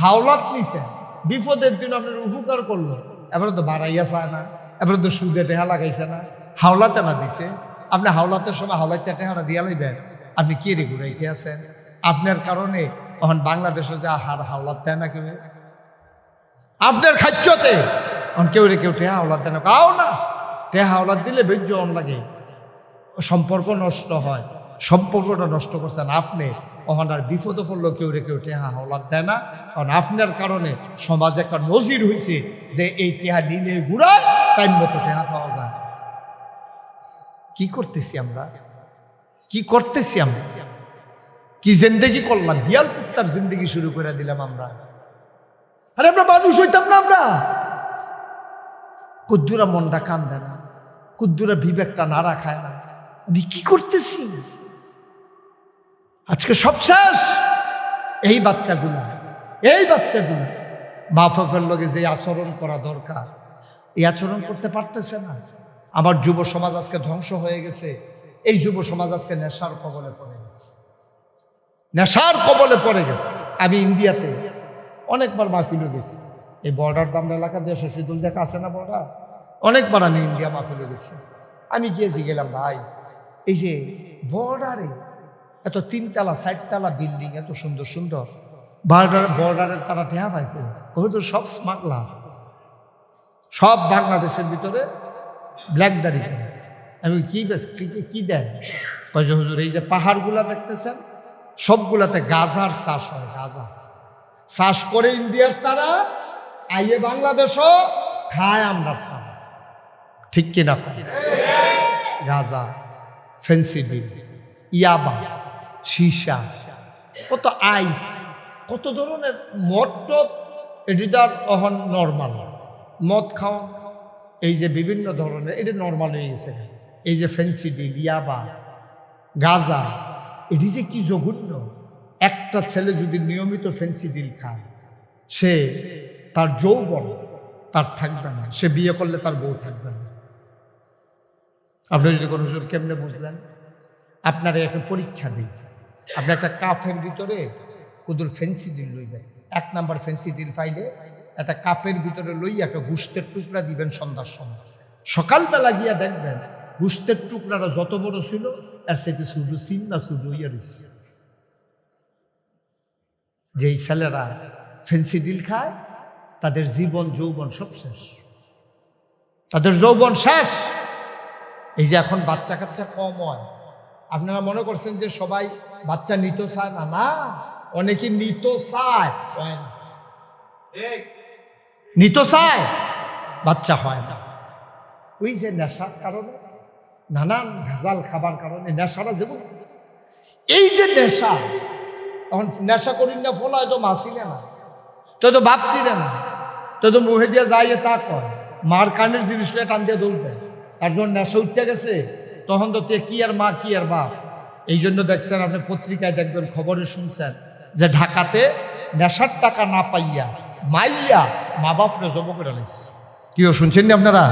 হাওলাত নিছেন, বিপদের দিন আপনার উপকার করলো, এবারে তো বাড়াইয়া চায় না, এবারে তো সুদে টেহা লাগাইছে না, হাওলাতে না দিছে। আপনি হাওলাতের সময় হাওলাইতে টেহাটা দিয়া লইবেন, আপনি কে রে ঘুরাইতে আছেন? আপনার কারণে তখন বাংলাদেশে যে হাওলাত দেয় না কেউ, আপনার খাচ্যতে কেউ রে কেউ টেহা হাওলাত দেয় না, কাও না। টেহা হাওলাত দিলে বেজ্য অন লাগে, সম্পর্ক নষ্ট হয়। সম্পর্কটা নষ্ট করছেন আপনি, তখন আর বিপদে পড়লো কেউ রে কেউ টেহা হাওলাত দেয় না, কারণ আপনার কারণে সমাজে একটা নজির হয়েছে যে এই টেহা নিলে ঘুরায়, টাইম মতো টেহা পাওয়া যায়। কি করতেছি আমরা? কি করতেছি আমরা? কি জিন্দেগি করলাম? হিয়াল কুত্তার জিন্দেগি শুরু করে দিলাম আমরা। আরে আমরা মানুষ হইতাম না? আমরা কুদ্দুরা মনটা কান্দে না, কুদ্দুরা বিবেকটা নাড়া খায় না। আমি কি করতেছি? আজকে সব শেষ। এই বাচ্চাগুলা মা বাপের লগে যে আচরণ করা দরকার, এই আচরণ করতে পারতেছে না। আমার যুব সমাজ আজকে ধ্বংস হয়ে গেছে। এই যুব সমাজ আজকে নেশার কবলে পড়ে গেছে, নেশার কবলে পড়ে গেছে। আমি ইন্ডিয়াতে অনেকবার মাহফিলে গেছি, এই বর্ডার দামরা এলাকা দিয়ে শশীদুল দেখা আছে না বর্ডার, অনেকবার আমি ইন্ডিয়া মাহফিলে গেছি। আমি গিয়েছি, গেলাম ভাই, এই যে বর্ডারে এত 3 তলা 4 তলা বিল্ডিং, এত সুন্দর সুন্দর, বর্ডারের তারা টেহা পাইতো, তো সব স্মাগলার, সব বাংলাদেশের ভিতরে ব্ল্যাকদারি করে। আমি কি দেন? হুজুর এই যে পাহাড়গুলা দেখতেছেন, সবগুলাতে গাজার চাষ হয়, গাজা চাষ করে ইন্ডিয়ার তারা, আইয়ে বাংলাদেশও খায়, আমরা খাই, ঠিক কিনা? গাজা, ফেন্সিডিল, ইয়াবা, সীসা, কত আইস, কত ধরনের মদ টদ, এটি তো আর অহন নর্মাল। মদ খাওয়া এই যে বিভিন্ন ধরনের, এটা নর্মাল হয়ে গেছে। এই যে ফেন্সিডিল, ইয়াবা, গাঁজা, এটি যে কি জঘন্য। একটা ছেলে যদি নিয়মিত ফেন্সিডিল খায়, সে তার যৌবন তার থাকবে না, সে বিয়ে করলে তার বউ থাকবে না। আপনি যদি কোনো কেমনে বুঝলেন? আপনার একটা পরীক্ষা দিই, আপনি একটা কাপের ভিতরে কুদুর ফেন্সিডিল লইবেন, 1 নাম্বার ফেন্সিডিল ফাইলে একটা কাপের ভিতরে লইয়া একটা গুস্তের টুকরা দিবেন সন্ধ্যার সময়। সকালবেলা গিয়া দেখবেন গুস্তের টুকরাটা যত বড় ছিল আর সেটি শুধু সিন না শুধু ইয়া দিচ্ছে। যেই ছেলেরা ফেন্সিডিল খায় তাদের জীবন যৌবন সব শেষ, তাদের যৌবন শেষ। এই যে এখন বাচ্চা কাচ্চা কম হয়, আপনারা মনে করছেন যে সবাই বাচ্চা নিতে চায় না? না, অনেকে নিতে চায়, নিতে চায়, বাচ্চা হয় না। ওই যে নেশার কারণে, নানান ভেজাল খাবার কারণে নেশাটা যেমন, এই যে নেশা, তখন নেশা করি না ফলায় তো মাসিলে না, তো ভাবছিলে না, তো মুহে দিয়ে যাই তা কয়, মার কানের জিনিসটা টান দিয়ে দৌড়বে, তার জন্য নেশা উঠতে গেছে। তখন তো কি আর মা কি আর বাপ। এই জন্য দেখছেন, আপনি পত্রিকায় দেখবেন, খবরে শুনছেন যে ঢাকাতে নেশার টাকা না পাইয়া মাইয়া মা বাপরে জব করে নিচ্ছে। কিও শুনছেন না আপনারা?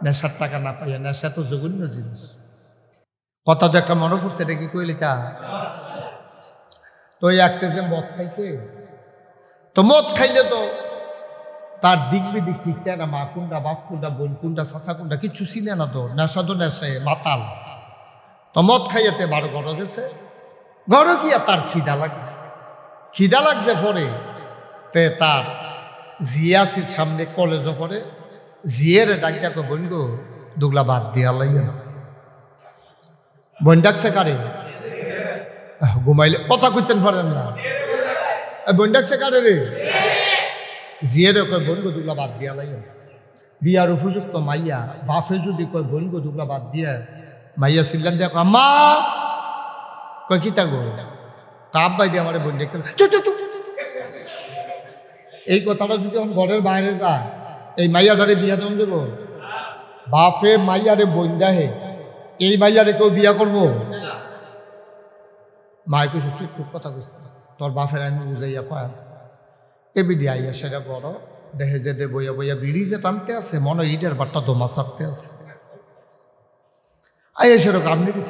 নেশার টাকা না পাইয়া, নেশা তো জঘন্য জিনিস। কথা তো একটা মনে পড়ছে, এটা কি কইলি তা? তো একটা যে মদ খাইছে, তো মদ খাইলে তো তার দিক বিদিক ঠিক থাকে না, মা কোনটা বাপ কোনটা বোন কোনটা চাচা কোনটা কিচ্ছু চিনে না। তো নেশা তো নেশায় মাতাল। তো মদ খাইয়াতে বারো ঘর গেছে, ঘর গিয়া তার খিদা লাগছে পরে তে তার জিয়াসির সামনে কলেজ পরে জিয়ের ডাক দেখো বোন গো দুগলা বাদ দিয়া লাগে না। বোন ডাকছে কারে? ঘুমাইলে কথা কইতেন পারেন না। বোন ডাকছে কারে রে? জিয়ের কয় বোন গো দুগলা বাদ দিয়া লাগে না। বিয়ার উপযুক্ত মাইয়া বাফে যদি কয় বোন গো দুগলা বাদ দিয়া, মাইয়া চিল্লান দেখো আম্মা কয় কি তা গো, তা আব্বাই দিয়ে আমার বোন ডেকে। এই কথাটা যদি এখন ঘরের বাইরে যায়, এই মাইয়াটারে বিয়া দেন দেবো? বাফে মাইয়ারে বোন দেহে, এই মাইয়ারে কেউ বিয়া করবো? মায় কিছু চুপ চুপ কথা কইছে, তোর বাফের আমি বুঝাইয়া কয় এবিডি আইয়া সেটা বড় দেহে যে দে বইয়া বইয়া বিড়ি যে টানতে আছে, মনে ইটের বাট্টা দমা চাপতে আছে। আইয়া সেরকম আপনি কি,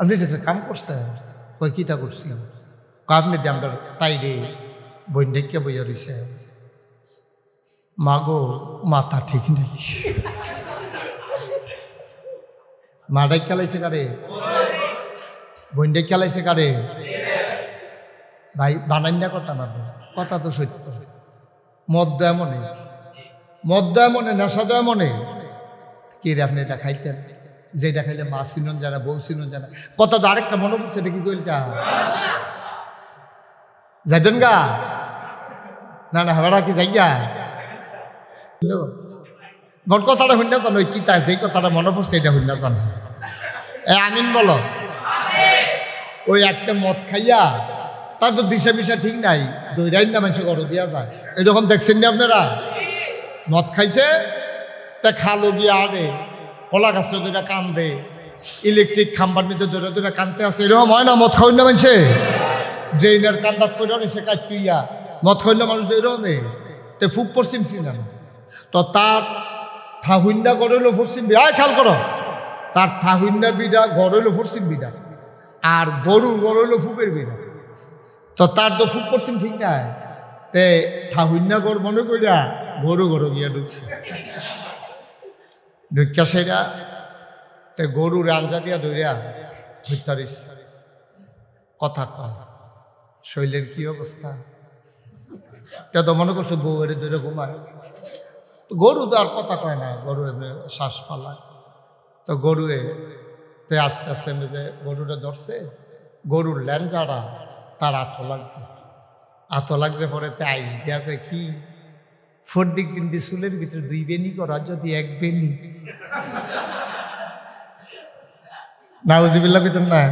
আপনি একটা কাম করছেন? কই কিতা করছি? আপনি দিয়ে আমরা তাই রে বই ডেকে বইয়া রইছে। মাগো মাথা ঠিক নেই। মা ডাক খেলাইছে কারে? বই ডেকে খেলাইছে কারে? ভাই বানাই না কথা না, কথা তো সত্য। মদ দেয় মনে, মদ দেয় মনে, নেশা দেয় মনে। কি রে আপনি এটা খাইতেন? যেটা খাইলে মা চিনন জানা, বউ চিনন জানা। কথা তো আরেকটা মনে পড়ছে, এটা কি কইল কা যাইবেন গা? না না হেবাড়া কি যাই গা? মন কথাটা শুননা জানো কি তা, যেই কথাটা মনে পড়ছে এটা শুননা জানো। আমিন বলো। ওই একটা মদ খাইয়া তার তো দিশা মিশা ঠিক নাই, দৈরাই না মানুষ গড় দিয়া যায়। এরকম দেখছেন না আপনারা? মদ খাইছে তা খালো গিয়া আনে, কলা গাছের দুইটা কান্দে, ইলেকট্রিক খাম্বার মধ্যে দৌড়ে দৌড়ে কানতে আছে। এরকম হয় না? মদ খাওয়াই না মানুষে ড্রেনের কান্দাত করে নিছে কাটুইয়া। মদ খাওয়াই না মানুষ এরকমে তে ফুক পশ্চিম চিনান। তো তার থাহুন্ডা গড়ইল পশ্চিম বিড়া, খেয়াল করো, তার থাহুন্ডা বিড়া গড়ইল পশ্চিম বিড়া, আর গরু গড়ইল ফুপের বিড়া। তো তার তো ফুক পশ্চিম ঠিক নাই, তে থাহুন্ডা গড় মনে করিয়া গরু গরু গিয়া ঢুকছে। ঢুকা সেরা তে গরুর আঞ্জা দিয়া দৌড়া হইতারিস। কথা কয় শৈলের কি অবস্থা? তা তো মনে করছো বউ এর দৌড়ে ঘুমায়। গরু তো আর কথা কয় না, গরু শ্বাস ফালায়। তো গরুয়ে তে আস্তে আস্তে যে গরুটা ধরছে, গরুর ল্যাঞ্জাটা তার আতো লাগছে পরে তে আইস দেয়া কয় কি ফর্দিক কিন্তু চুলের ভিতরে 2 বেনি করা, যদি 1 বেনি। নাউজুবিল্লাহ কইতেন না?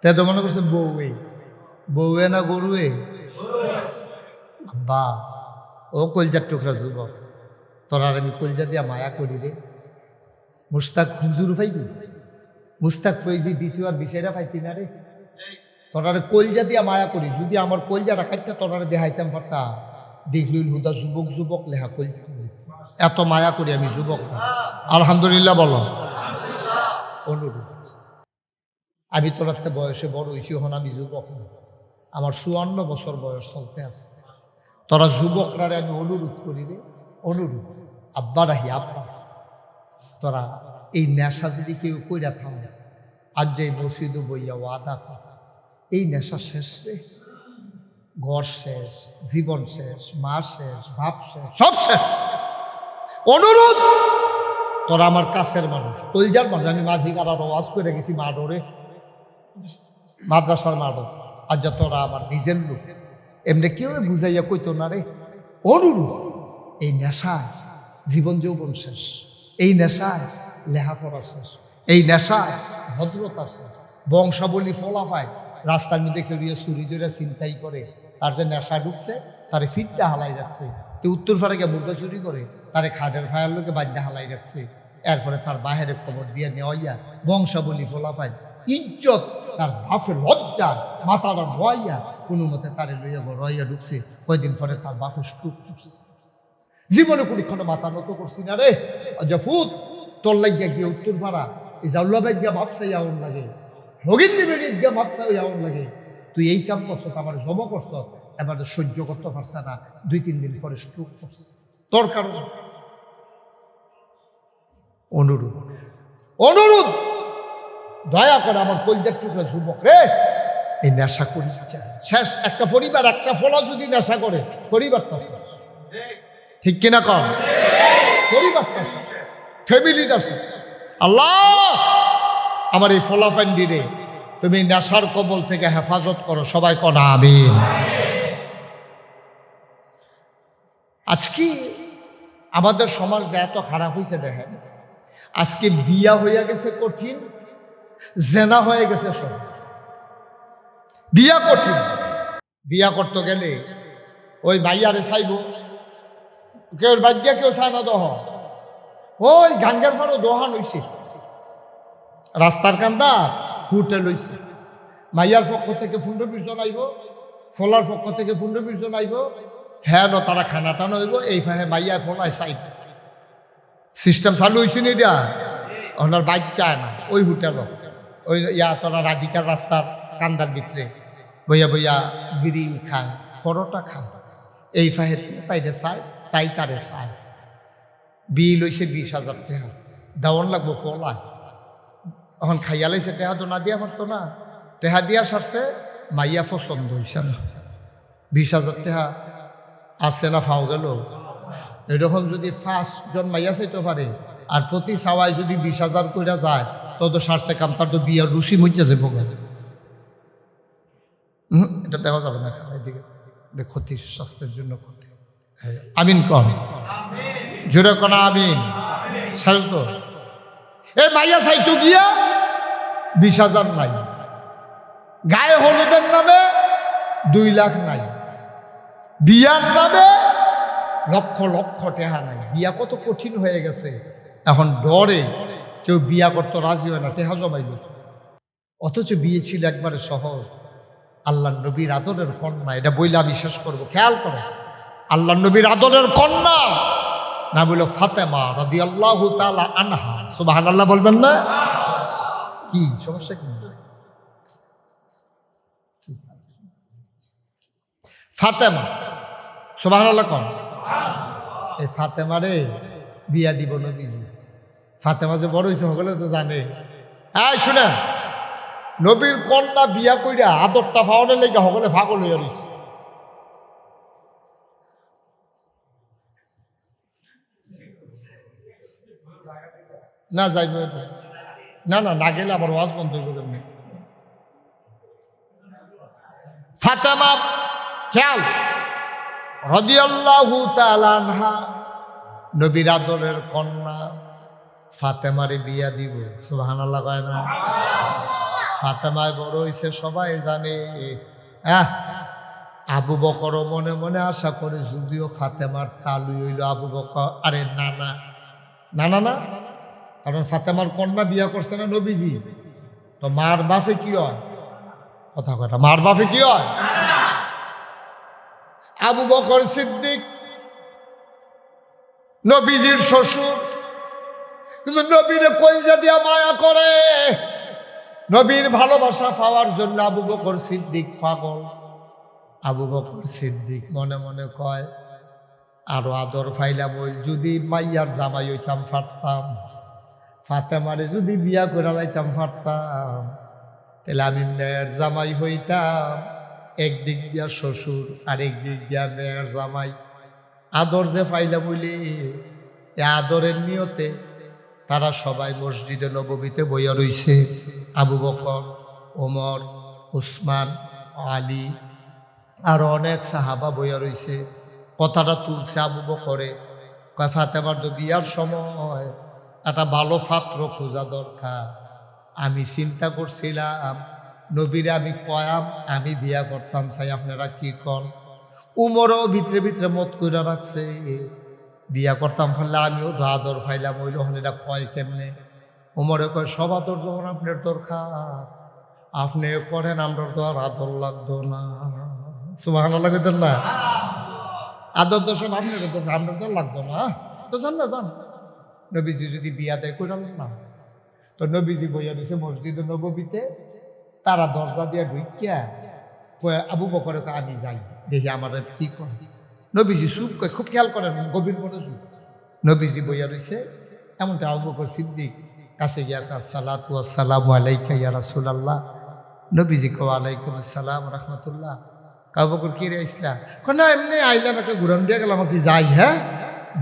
তে তো মনে করছে বউয়ে, বউয়ে না গরুয়ে? বা ও কলজার টুকরা যুবক, তোরার আমি কলজা দিয়া মায়া করি রে। মুস্তাক হুজুর পাইবি, মুস্তাক ফৈজি দ্বিতীয় বিচারা পাইছি না রে। তোরারে কলজা দিয়া মায়া করি, যদি আমার কলজাটা খাইতে তোরারে দেখাইতাম পারতা, দেখলুল হুদা যুবক যুবক লেখা কলজা, এত মায়া করি আমি যুবক। আলহামদুলিল্লাহ বলো। অনুরোধ, আমি তোরাতে বয়সে বড় হয়েছি, হন আমি যুবক না, আমার 54 বছর বয়স চলতে আছে। তোরা যুবকরারে আমি অনুরোধ করি রে, অনুরোধ, আব্বা রাহি আব্বা, তোরা এই নেশা যদি কেউ কইরা থামিস, আজ যে মসজিদ বইয়া ওয়াদা কর, এই নেশা শেষ রে। ঘর শেষ, জীবন শেষ, মা শেষ, বাপ শেষ, সব শেষ। অনুরোধ, তোরা আমার কাছের মানুষ, কলজার মানুষ, আমি মাঝি কারার ওয়াজ করে গেছি মাডরে, মাদ্রাসার মাডর, আজ যা তোরা আমার নিজের লোক, এমনি কেউ বুঝাইয়া কইতো না রে। অনুরোধ, এই নেশায় জীবন যৌবন শেষ, এই নেশায় লেখাপড়া শেষ, এই নেশায় ভদ্রতা শেষ, বংশাবলী ফলাফায় রাস্তার মধ্যে কেউ চুরি ধরে চিন্তাই করে, তার যে নেশা ঢুকছে তারে ফিটটা হালাই রাখছে, তো উত্তর ফারে গিয়ে মুরগা চুরি করে তারে খাটের ফায়ার লোকে বাদ্যা হালাই রাখছে, এরপরে তার বাহিরে খবর দিয়ে নেওয়াইয়া বংশাবলী ফলাফায় ইজ্জত, তার বাপের লজ্জা মাথাটা নোয়াইয়া কোনো মতে তারে লইয়া রইয়া ঢুকছে। কয়দিন পরে তার বাপের স্ট্রোক করছে। জীবনে পরীক্ষণে মাথা নত করছি না রে। জফুত তোর লাগিয়া গিয়ে উত্তর পাড়া এই জাউল্লাবাই গিয়া ভাবছে আউন লাগে, রগিন নিবেদিত গিয়া ভাবছে আউন লাগে, তুই এই কাম করছ, আমার জব করছ, এবার সহ্য করতে পারছে না, 2-3 দিন পরে স্ট্রোক করছে তোর কারণে। অনুরোধ, অনুরোধ, দয়া করে আমার কলজার টুকরা যুবক রে, এই নেশা করি শেষ। একটা পরিবার, একটা ফলা যদি নেশা করে, পরিবারটা শেষ, ঠিক কিনা কম? পরিবারটা শেষ, ফ্যামিলিটা শেষ। আল্লাহ আমার এই ফলাফান্ডি রে তুমি নেশার কবল থেকে হেফাজত করো, সবাই কনা আমিন। আজকে আমাদের সমাজ এত খারাপ হয়েছে দেখেন, আজকে বিয়া হইয়া গেছে কঠিন, জেনা হয়ে গেছে সব। বিয়া কঠিন, বিয়া করতে গেলে ওই ভাইয়ারে চাইব, কেউ বাদ্যা কেউ চায় না দহ, ওই গাঙ্গের ফারো দোহান হইছে, রাস্তার কান্দা হোটেল হইছে, মাইয়ার পক্ষ থেকে 15-20 জন আইব, ফলার পক্ষ থেকে 15-20 জন আইব, হ্যাঁ তারা খানা টানা হইব, এই ফাহে মাইয়া ফলায় চাইব। সিস্টেম চালু হয়েছে নি এটা, ওনার বাইক চায় না, ওই হোটেল ওই তোরা রাধিকার রাস্তার কান্দার ভিতরে বইয়া বইয়া গ্রিল খায়, পরোটা খায়, এই ফাহে তাইরে চায়, তাই তারে চায়। বিল হইছে 20,000 টাকা, দাওয়ান লাগবো ফলায়, এখন খাইয়া লাইছে, টেহা তো না দিয়া পারতো না, টেহা দিয়া সারছে, মাইয়া পছন্দ হইছে না, 20,000 টাকা আছে না ফাও গেল। এরকম যদি 5 জন মাইয়া চাইতে পারে, আর প্রতি সাওয়ায় যদি 20,000 কইরা যায়, তত সারছে কাম, তার তো বিয়ার রুচি মজ্জা যাবো। এটা দেখা যাবে না, এদিকে ক্ষতি, স্বাস্থ্যের জন্য ক্ষতি। আমিন কম, জোরে কোনা আমিন। শেষ তো এই মাইয়া চাইতো গিয়া 20,000 নাই, গায়ে হলুদের নামে 2 লাখ নাই, বিয়ার নামে লক্ষ লক্ষ টাকা নাই। বিয়া কত কঠিন হয়ে গেছে, এখন ডরে কেউ বিয়া করতে রাজি হয় না, টেহা জমাইল। অথচ বিয়ে ছিল একবারে সহজ। আল্লাহ নবীর আদরের কন্যা, এটা বইলে আমি শেষ করবো, খেয়াল করে, আল্লাহ নবীর আদরের কন্যা না বলল ফাতেমা রাদিয়াল্লাহু তাআলা আনহা। সুবহানাল্লাহ বলবেন না? কি সমস্যা কি? ফাতেমা, সুবহানাল্লাহ কোন? এই ফাতেমারে বিয়া দিব নবীজি। ফাতেমা যে বড় হয়েছে সকলে তো জানে। এই শুনেন, নবীর কন্যা বিয়া কইরা আদরটা পাওয়ানোর লেগে সকলে পাগল হইয়া রইছে। না যাইব না, না না গেলে আবার ওয়াজ বন্ধ হইব। ফাতেমা খেয়াল রাদিয়াল্লাহু তাআলা আনহা, নবীর আদরের কন্যা ফাতেমারে বিয়া দিব। সুবহানাল্লাহ কয় না? ফাতেমায় বড় হইছে সবাই জানে। আবু বকরও মনে মনে আশা করে যদিও ফাতেমার তালু হইল আবু বকর, আরে না না না না না, কারণ ফাতেমার কন্যা বিয়া করছে না নবীজি, তো মার বাপে কি হয়? কথা কথা, মার বাপে কি হয়? আবু বকর সিদ্দিক নবীজির শ্বশুর, কিন্তু নবীরে কলজা দিয়া মায়া করে, নবীর ভালোবাসা পাওয়ার জন্য আবু বকর সিদ্দিক পাগল। আবু বকর সিদ্দিক মনে মনে কয় আরো আদর ফাইলাম, ওই যদি মাইয়ার জামাই হইতাম পারতাম, ফাতেমারে যদি বিয়া করে লাইতাম পারতাম, তাহলে আমি মেয়ের জামাই হইতাম, একদিক দিয়া শ্বশুর আর একদিক দিয়া মেয়ের জামাই। আদর যে ফাইলাম বলি, এ আদরের নিয়তে তারা সবাই মসজিদে নববীতে বইয়া রইছে। আবু বকর, ওমর, উসমান, আলী আর অনেক সাহাবা বইয়া রইছে। কথাটা তুলছে আবু বকরে, কয় ফাতেমার তো বিয়ার সময় একটা ভালো পাত্র খোঁজা দরকার। আমি চিন্তা করছিলাম নবীরে আমি কয়াম আমি বিয়া করতাম চাই, আপনারা কি কন? উমরও ভিতরে ভিতরে মত কইরা রাখছে বিয়া করতাম ফেললে আমিও তো আদর ফাইলাম, ওই যখন এটা কয় কেমনে? উমরে কয় সব আদর যখন আপনার দরকার আপনি করেন, আমরা তো আর আদর লাগতো না। সুবহানাল্লাহ কইতেন না? আদর তো সব আপনার দরকার, আমরা তো লাগতো না, তো জান না জান। নবীজি যদি বিয়া দেয় কইরাল না, তো নবীজি বইয়া দিছে মসজিদ নববীতে, তারা দরজা দিয়া ঢুকিয়া কয় আবু বকরে আমি যাই দেখি আমার কি কয়। নবীজি চুপ কয়, খুব খেয়াল করেন, গভীর মনোযোগ। নবীজি বইয়া রইছে, এমনটা আবু বকর সিদ্দিক কাছে গিয়া আসসালাতু ওয়াসসালামু আলাইকা ইয়া রাসূলুল্লাহ। নবীজি কয় ওয়ালাইকুম আসসালাম রাহমাতুল্লাহ। আবু বকর কি রে ইসলাম? কয় না এমনি আইলাম, একটা ঘুরান দিয়া গেলাম, কি যাই। হ্যাঁ,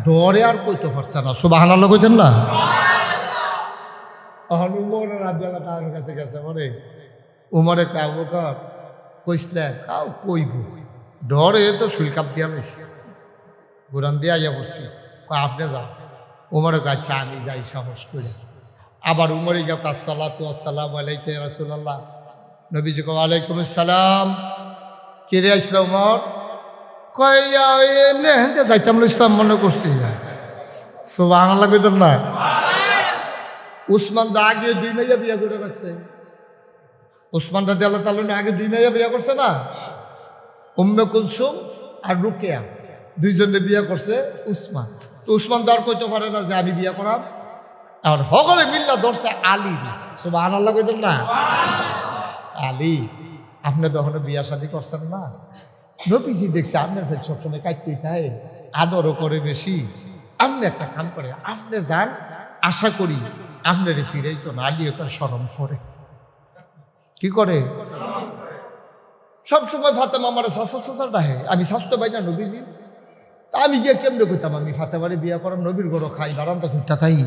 ডরে আর কইতে পারছে না। সুবহানাল্লাহ কইতেন না? তখন উমর রাদিয়াল্লাহু তাআলার কাছে গেছে, মরে উমরে কয় আবু বকর কইসলে কাউ কইব, ডরে তো শুল কাপ দিয়া লাইছে, ঘুরান দিয়া আইয়া বসছি, আপনি যান। উমরে কয় আচ্ছা আমি যাই সাহস করে। আবার উমরে গিয়ে আসসালাতু ওয়াসসালামু আলাইকা ইয়া রাসূলুল্লাহ। নবীজি কয় ওয়ালাইকুম আসসালাম। কে রে আসলে উমর? কয় এমনি হেনতে যাইতাম ইসলাম মনে করছি। সুবহানাল্লাহ কইতেন না? উসমান তো আগে দুই মেয়ে বিয়ে করে রাখছে। উসমান রাদিয়াল্লাহু তাআলা আগে দুই মেয়ে বিয়ে করছে না, উম্মে কুলসুম আর রুকিয়া, দুইজনে বিয়ে করছে উসমান। তো উসমান তো আর কইতে পারে না যে আমি বিয়ে করাম, আর সকলে মিল্লা ধরছে আলী। সুবহানাল্লাহ কইতেন না? আলী, আপনি তখন বিয়া শাদী করছেন না, নবীজি দেখছে আপনার সবসময় কাটতেই থাকে, আদরও করে বেশি। আপনি একটা কাম করে আপনি যান, আশা করি আপনার ফিরেই তো না। আলী ওকে শরম করে, কি করে? সবসময় ফাতেমা আমার সাসা সাসা ডাহে, আমি স্বাস্থ্য পাই না নবীজি, তা আমি গিয়ে কেমনে করতাম? আমি ফাতেমারে বিয়া করাম, নবীর গরো খাই বারান্দা ঘুরতে তাই,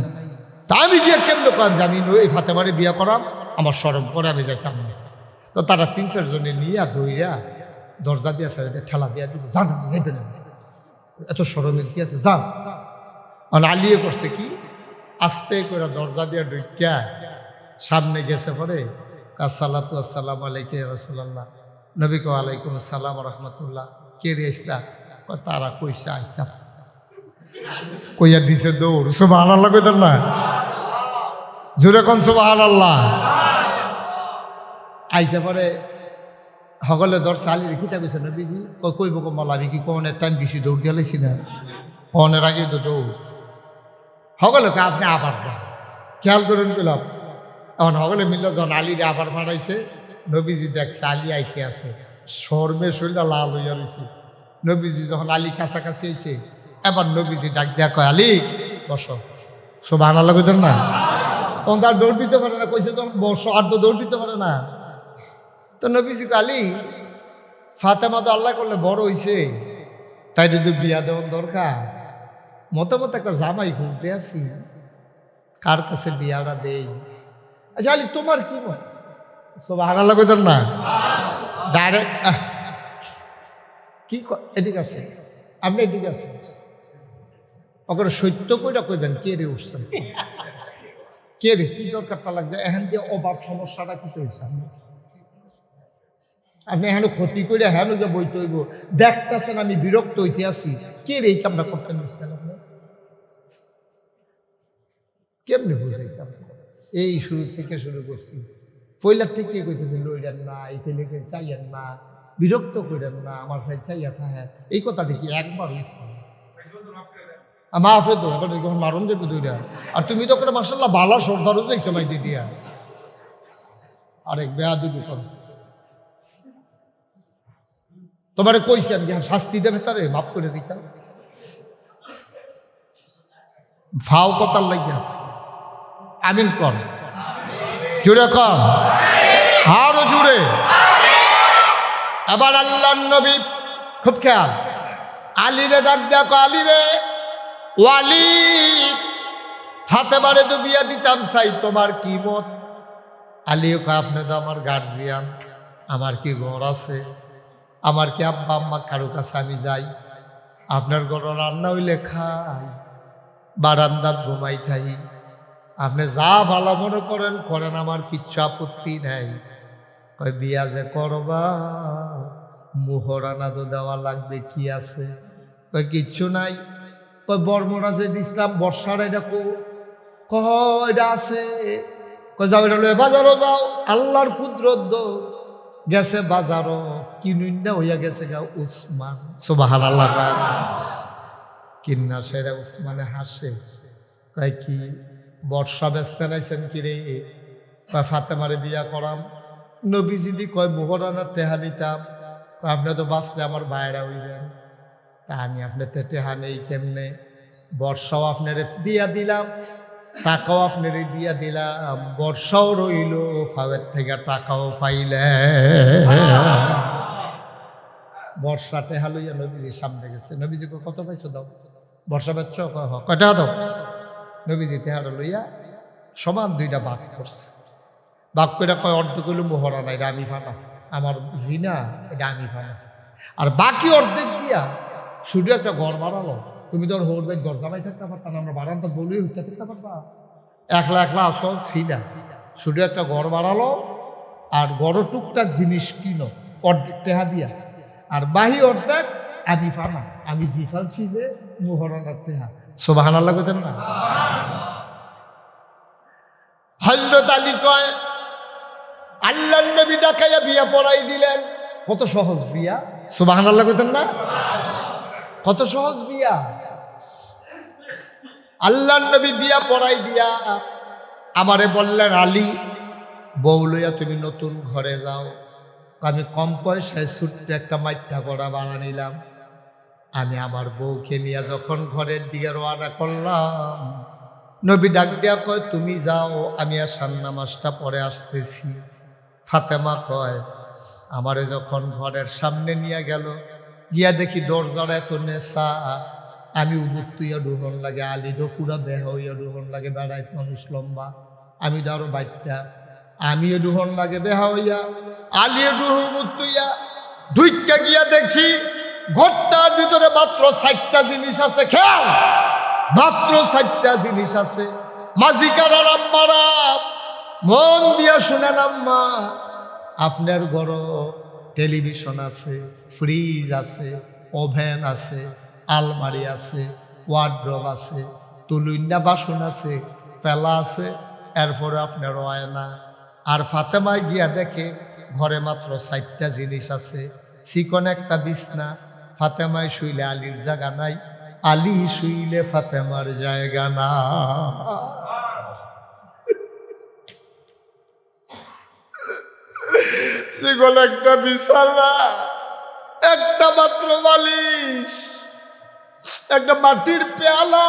তা আমি গিয়ে কেমনে করাম যে আমি এই ফাতেমারে বিয়া করাম? আমার শরম করে আমি যাইতাম না। তো তারা 3-4 জনে নিয়ে দইরা দরজা দিয়া ছেড়ে ঠেলা দিয়া দিচ্ছে, জান যাইবে না, এত শরমের কি আছে, যান। আলিয়ে করছে কি, আস্তে করে দরজা দিয়া ঢুকিয়া সামনে গেছে, পরে আসসালাতু ওয়াসসালামু আলাইকা ইয়া রাসূলুল্লাহ। নবী কয় ওয়ালাইকুম আসসালাম ওয়া রাহমাতুল্লাহ। কে রে ইসলাম? তারা কইছে আইতাম, কইয়া দিছে দৌড়। সুবহানাল্লাহ কইতেন না? জোরে কোন সুবহানাল্লাহ। আইসা পরে সকলে দর চালি রেখিটা গেছে নবীজি কইব কমাল, আমি কি কনের টাইম দিছি, দৌড় দিয়ে লাইছি না, কনের আগে তো দৌড়। সকলে আপনি আবার যান, খেয়াল করেন পেলাম। এখন সকলে মিললে যখন আলীরে আবার ফাটাইছে, নবীজি দেখছে আলী আইতে আছে, শর্মে শরীরটা লাল হইয়া রয়েছে। নবীজি যখন আলী কাছাকাছি আইছে, এবার নবীজি ডাক দেয়া কয় আলী বসো। সুবহানাল্লাহ কইতেন না? তখন তার দৌড় দিতে পারে না, কইছে তখন বসো, আর তো দৌড় দিতে পারে না। তো নবীজি আলী, ফাতেমা তো আল্লাহ করলে বড় হইছে, তাই যদি বিয়া দেওয়ার দরকার, মতামত একটা জামাই খুঁজতে আছি, কার কাছে বিয়াটা দেই? আচ্ছা আলী তোমার কি মত? সুবহানাল্লাহ কইতেন না? ডাইরেক্ট কি এদিকে আসেন, আপনি এদিকে আসেন, ওখানে সত্য কইটা কইবেন, কে রে উঠছেন? কে রে কি দরকারটা লাগছে এখন যে অভাব সমস্যাটা কি হয়েছে আপনি এখানে ক্ষতি করে হেন যে বই তৈব দেখতেছেন আমি বিরক্ত হইতে আছি কে রে এই কামটা করতেন বুঝতেন আপনি কেমনি বুঝাইতাম এই শুরু থেকে শুরু করছি পয়লার থেকে কইতেছেন লইলেন না এই ছেলেকে চাইয়েন না বিরক্ত করেন না আমার ভাই চাইয়া থাকে এই কথাটা কি একবার মাফে তো এবার যখন মারণ যাবে দুইটা আর তুমি তো করে মাসাল্লাহ ভালো সর্দারও যাই সময় দিয়ে দিয়া আরেক বেয়া দুটো করো তোমারে কইছি আমি শাস্তি দেবে তারে মাফ করে দিতাম ফাও কথার লাগিয়ে আছে আমিন কর জুড়ে কর আরো জুড়ে আবার আল্লাহ নবী খুব খেয়াল আলীরে ডাক দেখো আলীরে ওয়ালি ফাতেমারে তো বিয়া দিতাম চাই তোমার কি মত আলীও কয় আপনি তো আমার গার্জিয়ান আমার কি ঘর আছে আমার কি আব্বা আম্মা কারো কাছে আমি যাই আপনার ঘরে রান্না হইলে খাই বারান্দার ঘুমাই খাই আপনি যা ভালো মনে করেন আমার কিচ্ছু আপত্তি নাই কয় বিয়া যে করবা মোহরানা তো দেওয়া লাগবে কি আছে কয় কিচ্ছু নাই কয় বর্মরা যে দিছিলাম বর্ষার এটা এটা আছে কয় যাও এটা লয়ে বাজারও যাও আল্লাহর কুদরত গেছে বাজারও কিনুইন্না হইয়া গেছে গা উসমান সুবহানাল্লাহ কিন্না সেরা উসমানে হাসে কয় কি বর্ষা ব্যস্ত নাইছেন কি রে কয় ফাতেমারে বিয়া করাম নবীজিদি কয় মোহরানার টেহা নিতাম আপনি তো বাঁচলে আমার বাইরা হইবেন তা আমি আপনার টেহা নেই কেমনে বর্ষাও আপনার দিয়া দিলাম টাকাও আপনার দিয়া দিলাম বর্ষাও রইল ফাওয়ের থেকে টাকাও পাইলে বর্ষা টেহা লইয়া নবীজির সামনে গেছে নবীজিকে কত পাইছো দাও বর্ষা বেচ্ছ কয়টা দাও নবীজি টেহাটা লইয়া সমান দুইটা ভাগ করছে ভাগ করে কয় অর্ধেক হইল মোহরানা এটা আমি ফানা আমার জিনা এটা আমি ফানা আর বাকি অর্ধেক দিয়া শুধু একটা ঘর বাড়ালো তুমি তো হোর ভাই ঘর জামাই থাকতে পারতাম আমরা বারান্দা বলেই হইতে থাকতে পারবা একলা একলা আসল ছিলা শুধু একটা ঘর বাড়ালো আর ঘর টুকটাক জিনিস কিনো অর্ধেক টেহা দিয়া আর বাহি অর্ধেক আমি ফানা আমি জি ফালছি যে মোহরানার টেহা সুবহানাল্লাহ কইতেন না হযরত আলী কয় আল্লাহর নবী ডাকাইয়া বিয়া পড়াই দিলেন কত সহজ বিয়া সুবহানাল্লাহ কইতেন না কত সহজ বিয়া আল্লাহর নবী বিয়া পড়াই দিয়া আমারে বললেন আলী বউ লইয়া তুমি নতুন ঘরে যাও আমি কম পয়সায় ছোট্ট একটা মাইঠা করা বানা নিলাম আমি আমার বউকে নিয়ে যখন ঘরের দিকে রওনা করলাম নবী ডাক দিয়া কয় তুমি যাও আমি আসার নামাজটা পরে আসতেছি ফাতেমা কয় আমারে যখন ঘরের সামনে নিয়ে গেল গিয়া দেখি দরজার এত নেশা আমি উবুত তুইয়া ডুহন লাগে আলিডো পুরা বেহ হইয়া ডুহন লাগে বেড়াই মানুষ লম্বা আমি ডারো বাইকটা আমিও ডুহন লাগে বেহা হইয়া আলিও ডুহ উবুত তুইয়া ঢুইকা গিয়া দেখি ঘরটার ভিতরে মাত্র 4টা জিনিস আছে খেয়াল মাত্র 4টা জিনিস আছে মাঝিকার আম্মারা মন দিয়া শুনেন আম্মা আপনার ঘর টেলিভিশন আছে ফ্রিজ আছে ওভেন আছে আলমারি আছে ওয়ার্ড্রব আছে তুলুইন্ডা বাসন আছে পেলা আছে এরপরে আপনার আয়না আর ফাতেমায় গিয়া দেখে ঘরে মাত্র 4টা জিনিস আছে চিকন একটা বিছনা ফাতেমায় শুইলে আলীর জায়গা নাই আলী শুইলে ফাতেমার জায়গা না চিকন একটা বিছানা একটা মাত্র বালিশ একটা মাটির পেয়ালা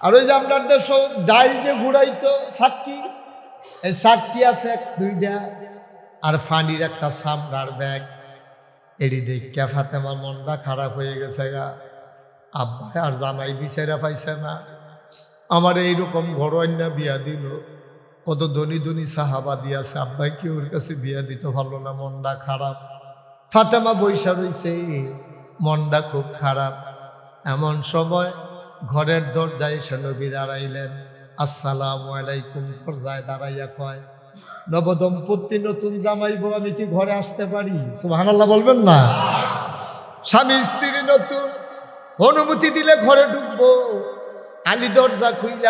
আর ওই যে আপনার দেশ ডাইল যে ঘুরাইতো সাক্ষী এই সাক্ষী আছে 2টা আর ফানির একটা সামরার ব্যাগ এটি দেখা ফাতেমার মনটা খারাপ হয়ে গেছে গা আব্বা আর জামাই বিচারা পাইছে না আমার এইরকম ঘরোয়ান্য বিয়া দিল কত ধনী ধনী সাহাবা দিয়াছে আব্বাই কি ওর কাছে বিয়া দিত ভালো না মনটা খারাপ ফাতেমা বৈশা রইছে মনটা খুব খারাপ এমন সময় ঘরের দরজায় এসে নবী দাঁড়াইলেন আসসালামু আলাইকুম পর্যায়ে দাঁড়াইয়া কয়, নবদম্পতি নতুন জামাইবো, আমি কি ঘরে আসতে পারি? সুবহানাল্লাহ বলবেন না? স্বামী স্ত্রী নতুন, অনুমতি দিলে ঘরে ঢুকবো। আলী দরজা খুইলা